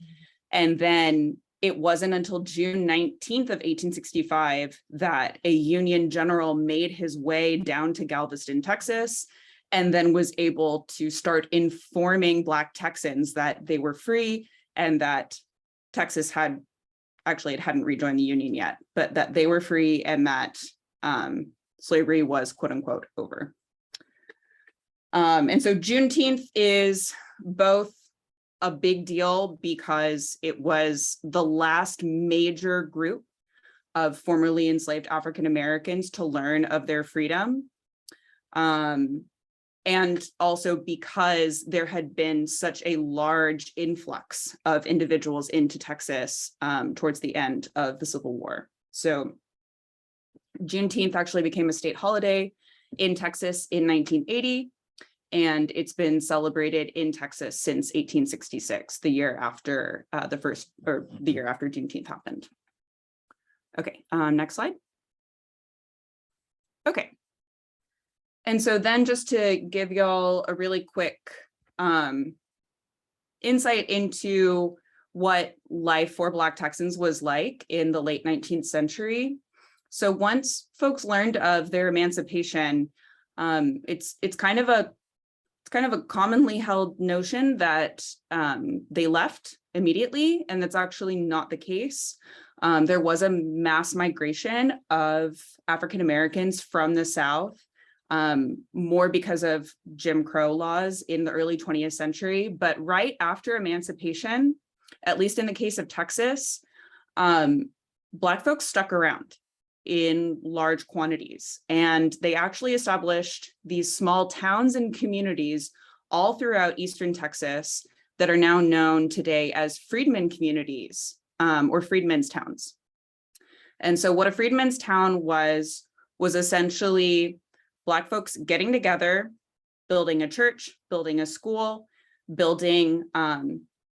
And then it wasn't until June 19th of 1865 that a Union general made his way down to Galveston, Texas, and then was able to start informing Black Texans that they were free and that Texas it hadn't rejoined the Union yet, but that they were free and that slavery was quote unquote over. And so Juneteenth is both a big deal because it was the last major group of formerly enslaved African Americans to learn of their freedom. And also because there had been such a large influx of individuals into Texas towards the end of the Civil War. So Juneteenth actually became a state holiday in Texas in 1980, and it's been celebrated in Texas since 1866, the year after the year after Juneteenth happened. Okay, next slide. Okay. And so then just to give y'all a really quick insight into what life for Black Texans was like in the late 19th century. So once folks learned of their emancipation, it's kind of a commonly held notion that they left immediately, and that's actually not the case. There was a mass migration of African Americans from the South, more because of Jim Crow laws in the early 20th century. But right after emancipation, at least in the case of Texas, Black folks stuck around in large quantities, and they actually established these small towns and communities all throughout Eastern Texas that are now known today as freedmen communities, or freedmen's towns. And so what a freedmen's town was essentially Black folks getting together, building a church, building a school, building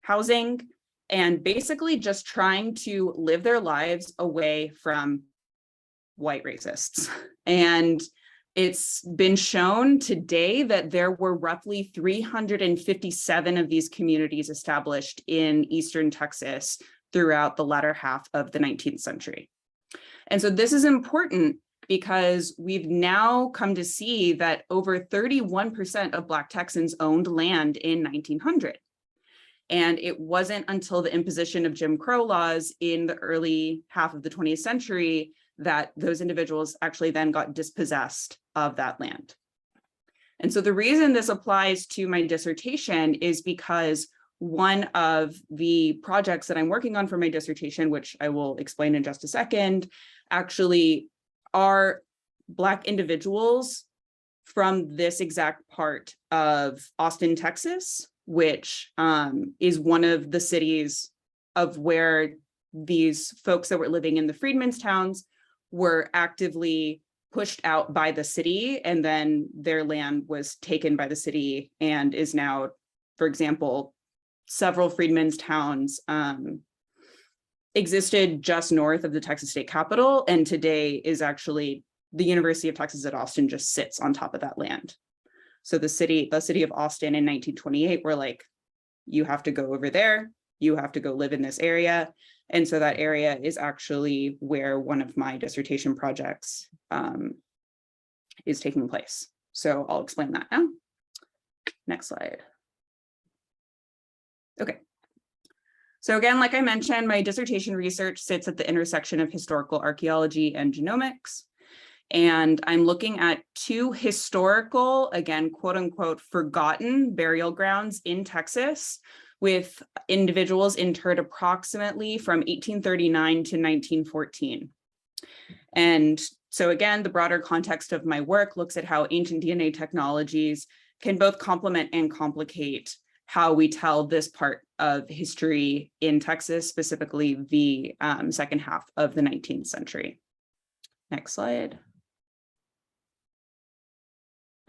housing, and basically just trying to live their lives away from white racists. And it's been shown today that there were roughly 357 of these communities established in Eastern Texas throughout the latter half of the 19th century. And so this is important because we've now come to see that over 31% of Black Texans owned land in 1900. And it wasn't until the imposition of Jim Crow laws in the early half of the 20th century that those individuals actually then got dispossessed of that land. And so the reason this applies to my dissertation is because one of the projects that I'm working on for my dissertation, which I will explain in just a second, actually are Black individuals from this exact part of Austin, Texas, which is one of the cities of where these folks that were living in the freedmen's towns were actively pushed out by the city, and then their land was taken by the city and is now, for example, several freedmen's towns existed just north of the Texas state capitol, and today is actually the University of Texas at Austin just sits on top of that land. So the city of Austin in 1928 were like, you have to go over there, you have to go live in this area. And so that area is actually where one of my dissertation projects is taking place. So I'll explain that now. Next slide. Okay. So again, like I mentioned, my dissertation research sits at the intersection of historical archaeology and genomics. And I'm looking at two historical, again, quote unquote, forgotten burial grounds in Texas with individuals interred approximately from 1839 to 1914. And so again, the broader context of my work looks at how ancient DNA technologies can both complement and complicate how we tell this part of history in Texas, specifically the second half of the 19th century. Next slide.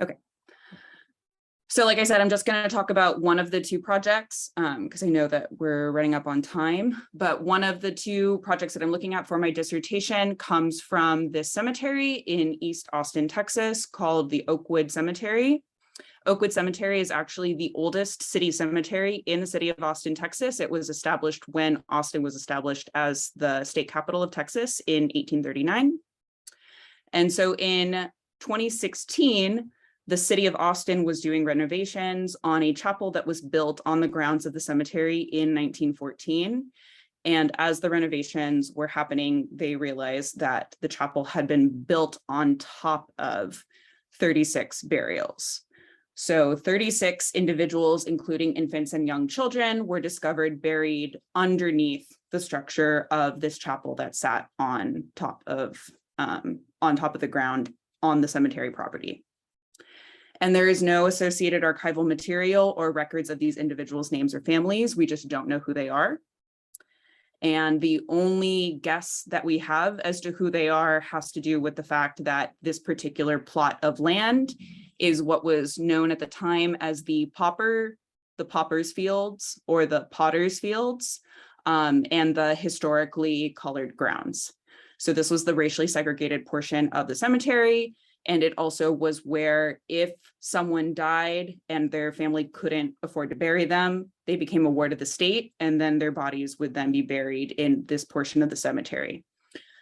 Okay. So like I said, I'm just going to talk about one of the two projects because I know that we're running up on time, but one of the two projects that I'm looking at for my dissertation comes from this cemetery in East Austin, Texas, called the Oakwood Cemetery. Oakwood Cemetery is actually the oldest city cemetery in the city of Austin, Texas. It was established when Austin was established as the state capital of Texas in 1839. And so in 2016, the city of Austin was doing renovations on a chapel that was built on the grounds of the cemetery in 1914. And as the renovations were happening, they realized that the chapel had been built on top of 36 burials. So 36 individuals, including infants and young children, were discovered buried underneath the structure of this chapel that sat on top of the ground on the cemetery property. And there is no associated archival material or records of these individuals' names or families. We just don't know who they are. And the only guess that we have as to who they are has to do with the fact that this particular plot of land is what was known at the time as the Pauper's Fields or the Potter's Fields, and the historically colored grounds. So this was the racially segregated portion of the cemetery. And it also was where if someone died and their family couldn't afford to bury them, they became a ward of the state, and then their bodies would then be buried in this portion of the cemetery.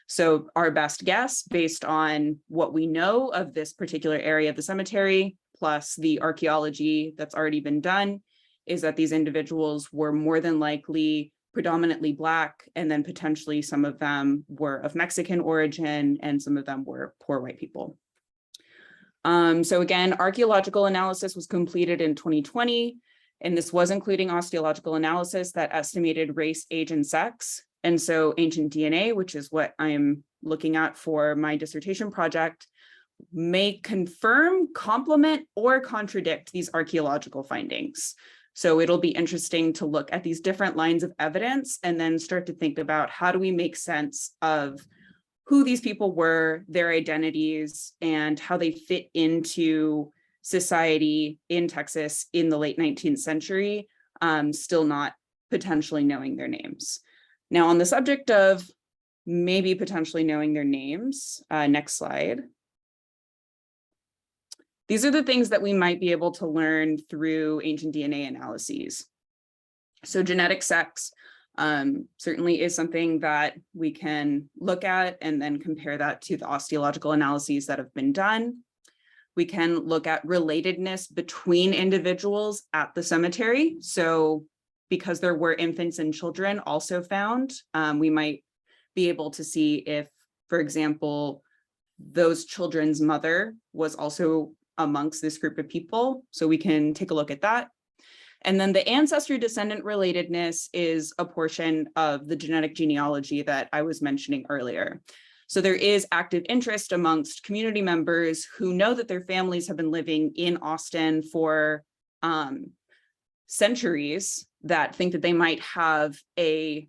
So our best guess, based on what we know of this particular area of the cemetery, plus the archaeology that's already been done, is that these individuals were more than likely predominantly Black, and then potentially some of them were of Mexican origin, and some of them were poor white people. So again, archaeological analysis was completed in 2020, and this was including osteological analysis that estimated race, age, and sex. And so ancient DNA, which is what I'm looking at for my dissertation project, may confirm, complement, or contradict these archaeological findings. So it'll be interesting to look at these different lines of evidence and then start to think about how do we make sense of who these people were, their identities, and how they fit into society in Texas in the late 19th century, still not potentially knowing their names. Now, on the subject of maybe potentially knowing their names, next slide. These are the things that we might be able to learn through ancient DNA analyses. So genetic sex certainly is something that we can look at and then compare that to the osteological analyses that have been done. We can look at relatedness between individuals at the cemetery. So because there were infants and children also found, we might be able to see if, for example, those children's mother was also amongst this group of people. So we can take a look at that. And then the ancestry descendant relatedness is a portion of the genetic genealogy that I was mentioning earlier. So there is active interest amongst community members who know that their families have been living in Austin for centuries, that think that they might have a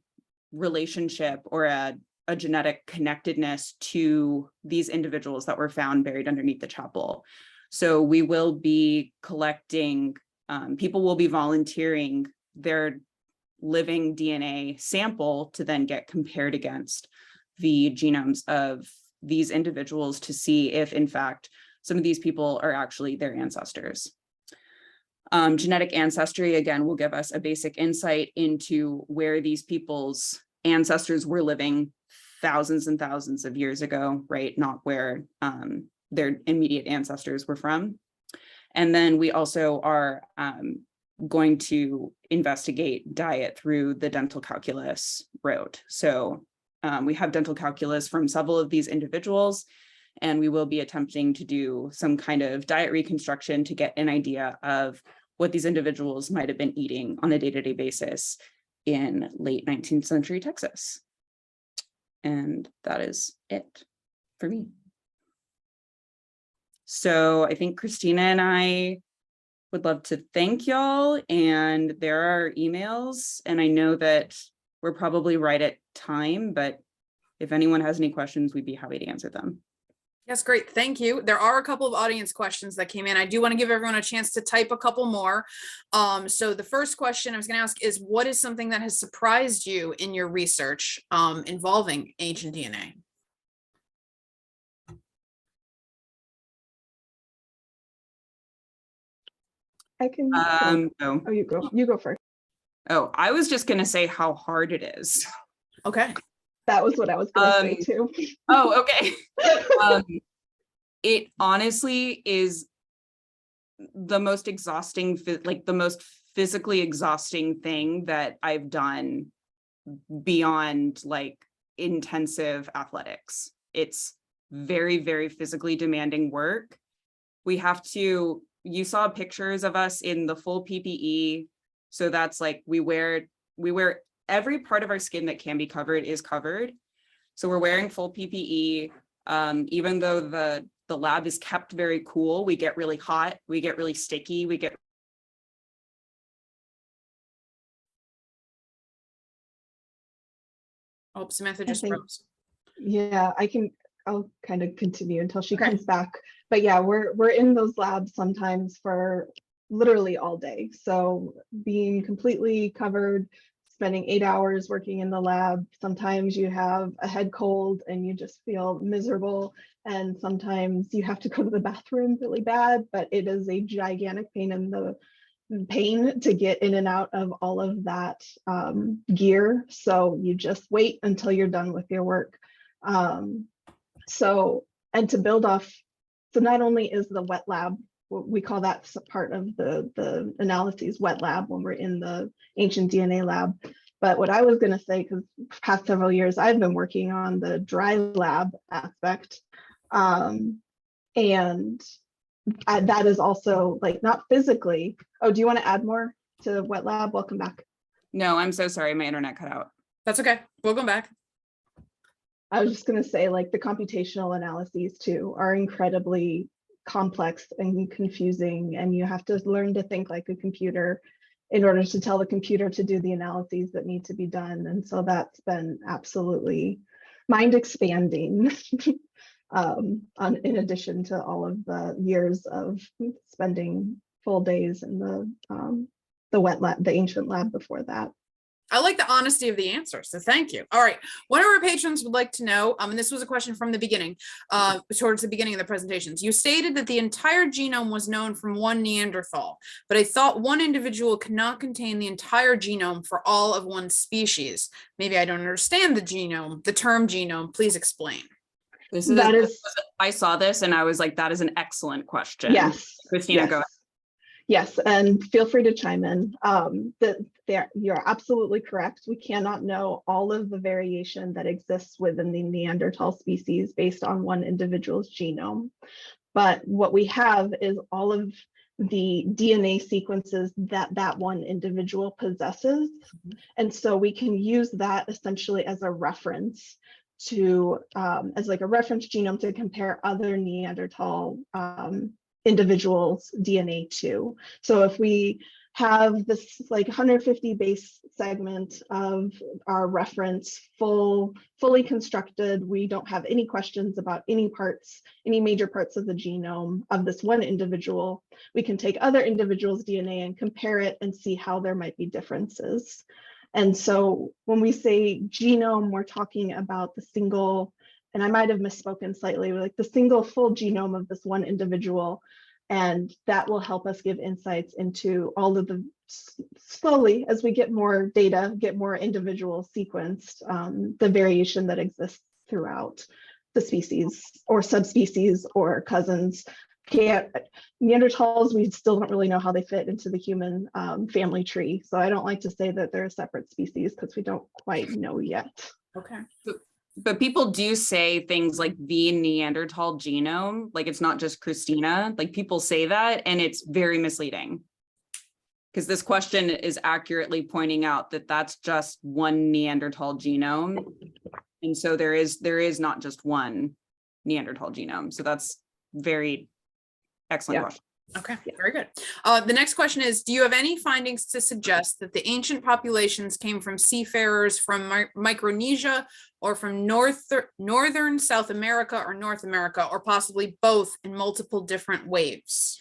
relationship or a genetic connectedness to these individuals that were found buried underneath the chapel. So we will be collecting, people will be volunteering their living DNA sample to then get compared against the genomes of these individuals to see if, in fact, some of these people are actually their ancestors. Genetic ancestry, again, will give us a basic insight into where these people's ancestors were living thousands and thousands of years ago, right? Not where their immediate ancestors were from. And then we also are going to investigate diet through the dental calculus route. So we have dental calculus from several of these individuals, and we will be attempting to do some kind of diet reconstruction to get an idea of what these individuals might have been eating on a day-to-day basis in late 19th century Texas. And that is it for me. So I think Christina and I would love to thank y'all, and there are emails, and I know that we're probably right at time, but if anyone has any questions, we'd be happy to answer them. Yes, great. Thank you. There are a couple of audience questions that came in. I do want to give everyone a chance to type a couple more. So the first question I was going to ask is, what is something that has surprised you in your research involving ancient DNA? I can. Oh, Oh, you go. You go first. oh, I was just going to say how hard it is. Okay. That was what I was going to say too. Oh, okay. It honestly is the most exhausting, like the most physically exhausting thing that I've done beyond like intensive athletics. It's very, very physically demanding work. We have to, you saw pictures of us in the full PPE. So that's like, we wear every part of our skin that can be covered is covered. So we're wearing full PPE. Even though the lab is kept very cool, we get really hot, we get really sticky, we get. Oh, Samantha just froze. Yeah, I'll kind of continue until she comes back. But yeah, we're in those labs sometimes for literally all day. So being completely covered, spending 8 hours working in the lab. Sometimes you have a head cold and you just feel miserable. And sometimes you have to go to the bathroom really bad, but it is a gigantic pain in the pain to get in and out of all of that gear. So you just wait until you're done with your work. And to build off, so not only is the wet lab, we call that part of the analyses, wet lab, when we're in the ancient DNA lab. But what I was going to say, because past several years I've been working on the dry lab aspect, and that is also like not physically. Oh, do you want to add more to wet lab? Welcome back. No, I'm so sorry, my internet cut out. That's okay. Welcome back. I was just going to say, like, the computational analyses too are incredibly complex and confusing, and you have to learn to think like a computer in order to tell the computer to do the analyses that need to be done. And so that's been absolutely mind expanding. In addition to all of the years of spending full days in the wet lab, the ancient lab before that. I like the honesty of the answer, so thank you. All right, one of our patrons would like to know, and this was a question from the beginning, towards the beginning of the presentations. You stated that the entire genome was known from one Neanderthal, but I thought one individual cannot contain the entire genome for all of one species. Maybe I don't understand the genome, the term genome. Please explain. I saw this and I was like, that is an excellent question. Yes. Christina, yes. go ahead. Yes, and feel free to chime in. You're absolutely correct. We cannot know all of the variation that exists within the Neanderthal species based on one individual's genome. But what we have is all of the DNA sequences that that one individual possesses. And so we can use that essentially as a reference to, as like a reference genome to compare other Neanderthal individuals' DNA to. So if we have this like 150 base segment of our reference fully constructed, we don't have any questions about any major parts of the genome of this one individual, we can take other individuals' DNA and compare it and see how there might be differences. And so when we say genome, we're talking about the single, and I might have misspoken slightly, like the single full genome of this one individual. And that will help us give insights into all of the, slowly as we get more data, get more individuals sequenced, the variation that exists throughout the species or subspecies or cousins. Neanderthals, we still don't really know how they fit into the human family tree. So I don't like to say that they're a separate species because we don't quite know yet. Okay. But people do say things like the Neanderthal genome, like it's not just Christina, like people say that, and it's very misleading. Because this question is accurately pointing out that that's just one Neanderthal genome. And so there is not just one Neanderthal genome. So that's very excellent question. Okay, very good. The next question is, do you have any findings to suggest that the ancient populations came from seafarers from Micronesia or from northern South America or North America, or possibly both in multiple different waves?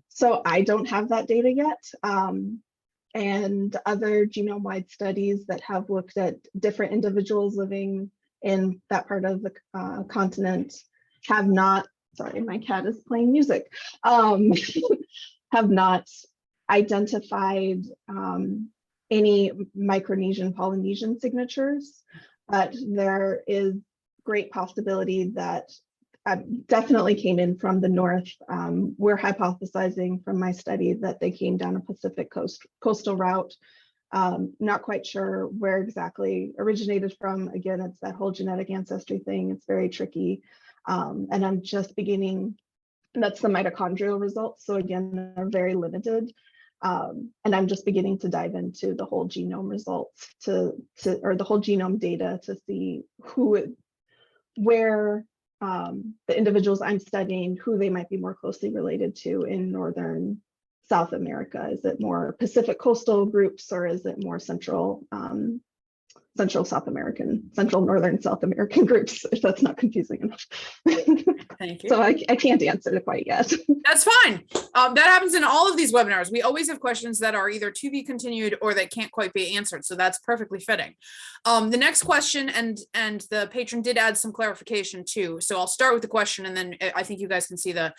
So I don't have that data yet. And other genome-wide studies that have looked at different individuals living in that part of the continent have not, sorry, my cat is playing music, have not identified any Micronesian Polynesian signatures, but there is great possibility that definitely came in from the north. We're hypothesizing from my study that they came down a Pacific coastal route. Not quite sure where exactly originated from. Again, it's that whole genetic ancestry thing. It's very tricky. And I'm just beginning, that's the mitochondrial results. So again, they're very limited. And I'm just beginning to dive into the whole genome results or the whole genome data to see where the individuals I'm studying, who they might be more closely related to in northern South America. Is it more Pacific coastal groups, or is it more central northern South American groups, if that's not confusing enough? Thank you. So I can't answer it quite yet. That's fine. That happens in all of these webinars. We always have questions that are either to be continued or that can't quite be answered. So that's perfectly fitting. The next question, and the patron did add some clarification too. So I'll start with the question, and then I think you guys can see the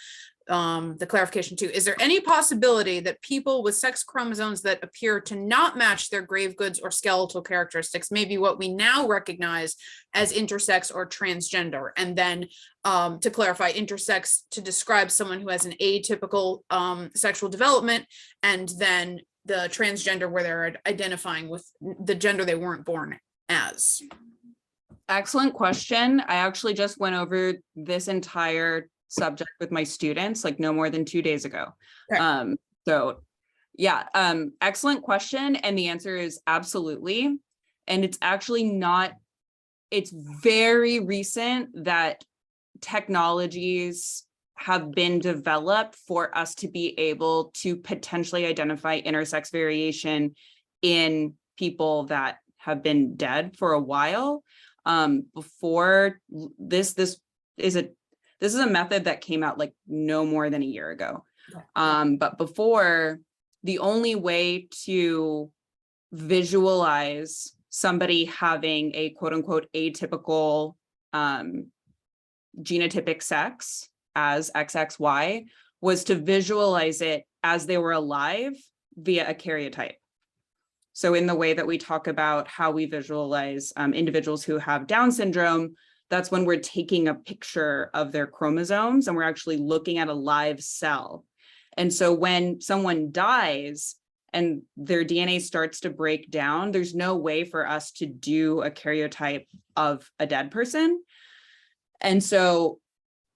clarification too. Is there any possibility that people with sex chromosomes that appear to not match their grave goods or skeletal characteristics may be what we now recognize as intersex or transgender? And then to clarify, intersex to describe someone who has an atypical sexual development, and then the transgender where they're identifying with the gender they weren't born as. Excellent question. I actually just went over this entire subject with my students like no more than 2 days ago. Okay. So yeah, excellent question. And the answer is absolutely. And it's actually not, it's very recent that technologies have been developed for us to be able to potentially identify intersex variation in people that have been dead for a while. Before this is a method that came out like no more than a year ago. But before, the only way to visualize somebody having a quote unquote atypical genotypic sex as XXY was to visualize it as they were alive via a karyotype. So in the way that we talk about how we visualize individuals who have Down syndrome, that's when we're taking a picture of their chromosomes and we're actually looking at a live cell. And so when someone dies and their DNA starts to break down, there's no way for us to do a karyotype of a dead person. And so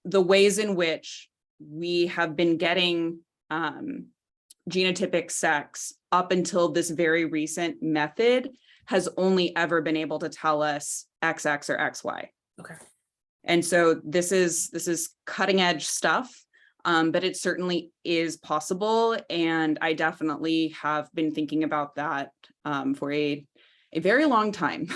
the ways in which we have been getting genotypic sex up until this very recent method has only ever been able to tell us XX or XY. Okay. And so this is cutting edge stuff, but it certainly is possible. And I definitely have been thinking about that for a very long time.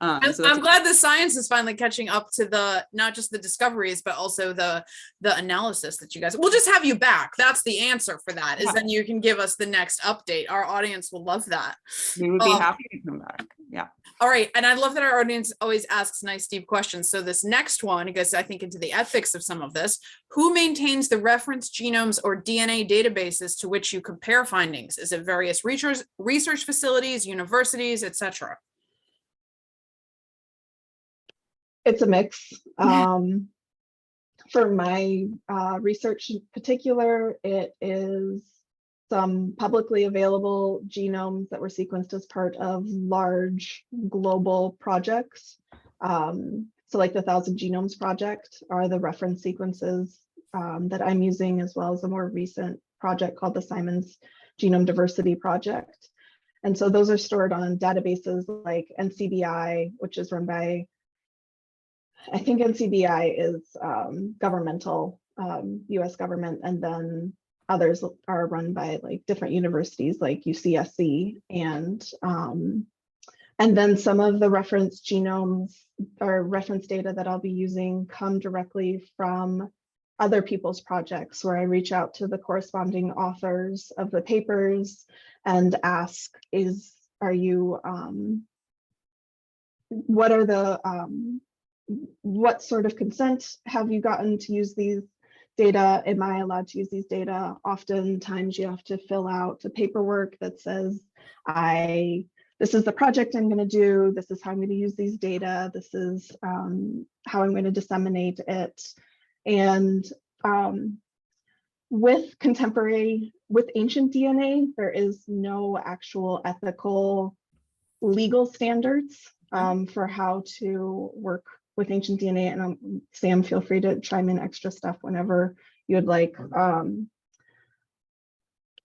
I'm glad the science is finally catching up to the, not just the discoveries, but also the analysis that you guys, we'll just have you back. That's the answer for that, is then you can give us the next update. Our audience will love that. We would be happy to come back. Yeah. All right. And I love that our audience always asks nice, deep questions. So this next one goes, I think, into the ethics of some of this. Who maintains the reference genomes or DNA databases to which you compare findings? Is it various research facilities, universities, etc.? It's a mix. For my research in particular, it is some publicly available genomes that were sequenced as part of large global projects. So like the 1,000 Genomes Project are the reference sequences that I'm using, as well as a more recent project called the Simons Genome Diversity Project. And so those are stored on databases like NCBI, which is run by, I think NCBI is governmental, US government, and then others are run by like different universities like UCSC, and then some of the reference genomes or reference data that I'll be using come directly from other people's projects, where I reach out to the corresponding authors of the papers and ask, what sort of consent have you gotten to use these data? Am I allowed to use these data? Oftentimes you have to fill out the paperwork that says, this is the project I'm going to do, this is how I'm going to use these data, this is how I'm going to disseminate it. And with ancient DNA, there is no actual ethical legal standards for how to work with ancient DNA. And Sam, feel free to chime in extra stuff whenever you would like.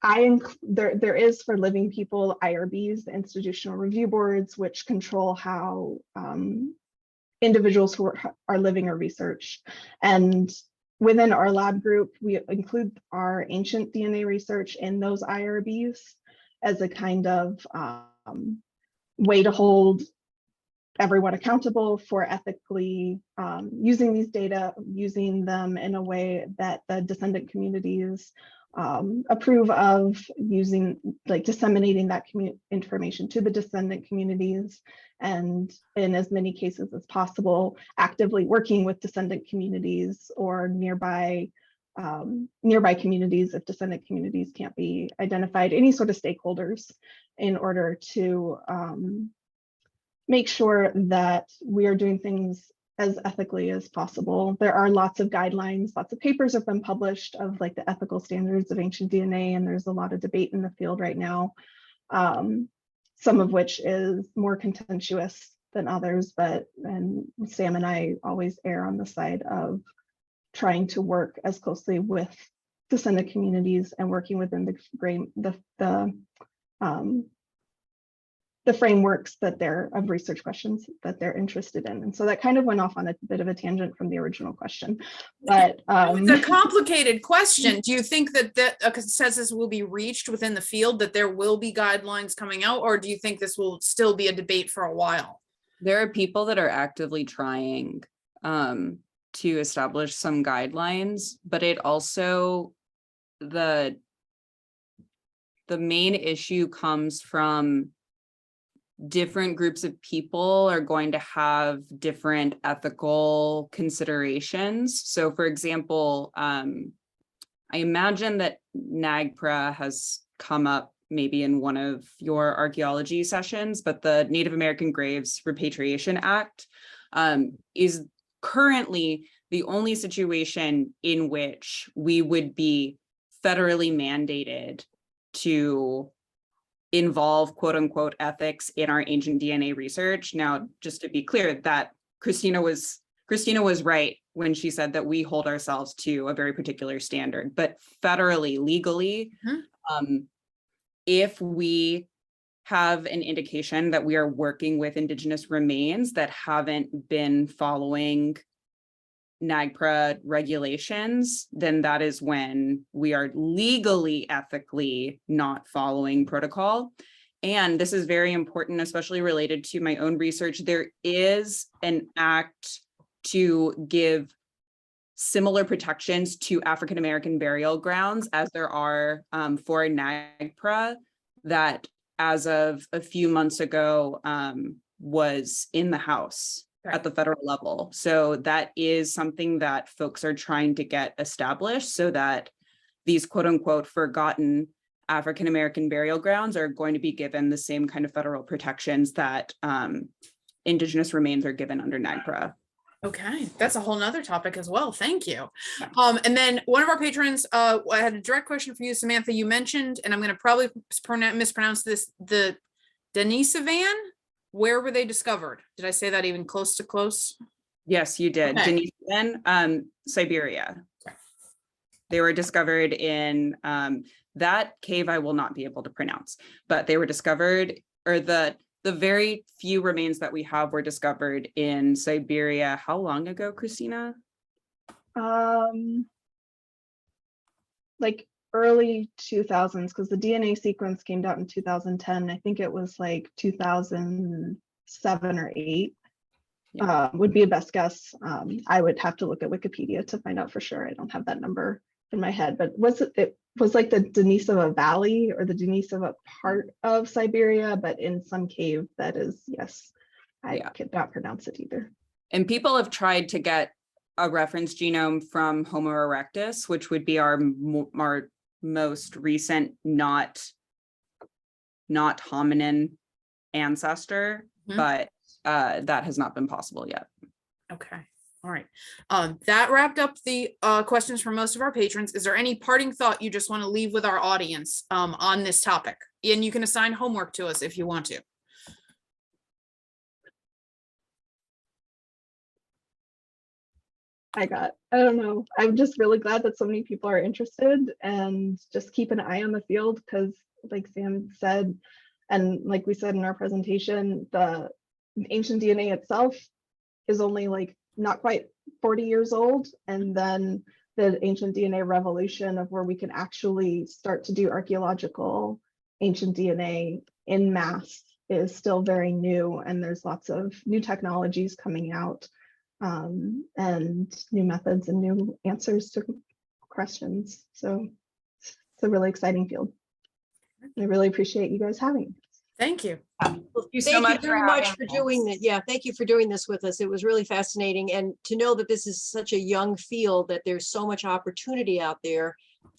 There is for living people IRBs, the institutional review boards, which control how individuals who are living are researched. And within our lab group, we include our ancient DNA research in those IRBs as a kind of way to hold everyone accountable for ethically using these data, using them in a way that the descendant communities approve of, using, like disseminating that information to the descendant communities, and in as many cases as possible, actively working with descendant communities or nearby communities if descendant communities can't be identified, any sort of stakeholders, in order to make sure that we are doing things as ethically as possible. There are lots of guidelines, lots of papers have been published of like the ethical standards of ancient DNA, and there's a lot of debate in the field right now, some of which is more contentious than others, and Sam and I always err on the side of trying to work as closely with descendant communities and working within the frameworks that they're of research questions that they're interested in. And so that kind of went off on a bit of a tangent from the original question, but it's a complicated question. Do you think that a consensus will be reached within the field, that there will be guidelines coming out, or do you think this will still be a debate for a while? There are people that are actively trying to establish some guidelines, but it also, the main issue comes from different groups of people are going to have different ethical considerations. So for example, I imagine that NAGPRA has come up maybe in one of your archaeology sessions, but the Native American Graves Repatriation Act is currently the only situation in which we would be federally mandated to involve quote unquote ethics in our ancient DNA research. Now, just to be clear, that Christina was Christina was right when she said that we hold ourselves to a very particular standard, but federally, legally, if we have an indication that we are working with Indigenous remains that haven't been following NAGPRA regulations, then that is when we are legally, ethically not following protocol. And this is very important, especially related to my own research. There is an act to give similar protections to African-American burial grounds as there are for NAGPRA that as of a few months ago was in the House at the federal level. So that is something that folks are trying to get established so that these quote unquote forgotten African-American burial grounds are going to be given the same kind of federal protections that Indigenous remains are given under NAGPRA. Okay, that's a whole nother topic as well. Thank you. And then one of our patrons, I had a direct question for you, Samantha. You mentioned, and I'm going to probably mispronounce this, the Denisovan. Where were they discovered? Did I say that even close to close? Yes, you did. Okay. Denisovan, Siberia. Okay. They were discovered in that cave I will not be able to pronounce, but they were discovered, or the very few remains that we have were discovered in Siberia. How long ago, Christina? Like early 2000s, because the DNA sequence came out in 2010. I think it was like 2007 or 8. Would be a best guess. I would have to look at Wikipedia to find out for sure. I don't have that number in my head, but it was like the Denisova Valley or the Denisova part of Siberia, but in some cave that is, yes, I could not pronounce it either. And people have tried to get a reference genome from Homo erectus, which would be our most recent not hominin ancestor, but that has not been possible yet. Okay. All right. That wrapped up the questions from most of our patrons. Is there any parting thought you just want to leave with our audience on this topic? And you can assign homework to us if you want to. I don't know. I'm just really glad that so many people are interested, and just keep an eye on the field because, like Sam said, and like we said in our presentation, the ancient DNA itself is only like not quite 40 years old. And then the ancient DNA revolution of where we can actually start to do archaeological ancient DNA in mass is still very new. And there's lots of new technologies coming out and new methods and new answers to questions. So it's a really exciting field. I really appreciate you guys having me. Thank you. Thank you very much for doing that. Yeah, thank you for doing this with us. It was really fascinating. And to know that this is such a young field, that there's so much opportunity out there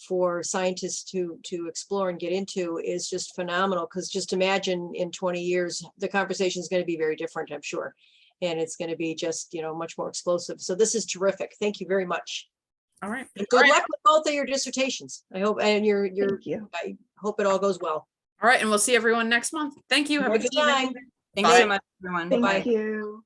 for scientists to explore and get into is just phenomenal. Because just imagine in 20 years, the conversation is going to be very different, I'm sure. And it's going to be just, much more explosive. So this is terrific. Thank you very much. All right. And good luck with both of your dissertations. I hope, and Thank you. I hope it all goes well. All right. And we'll see everyone next month. Thank you. Have a good evening. Thanks so much, everyone. Thank you.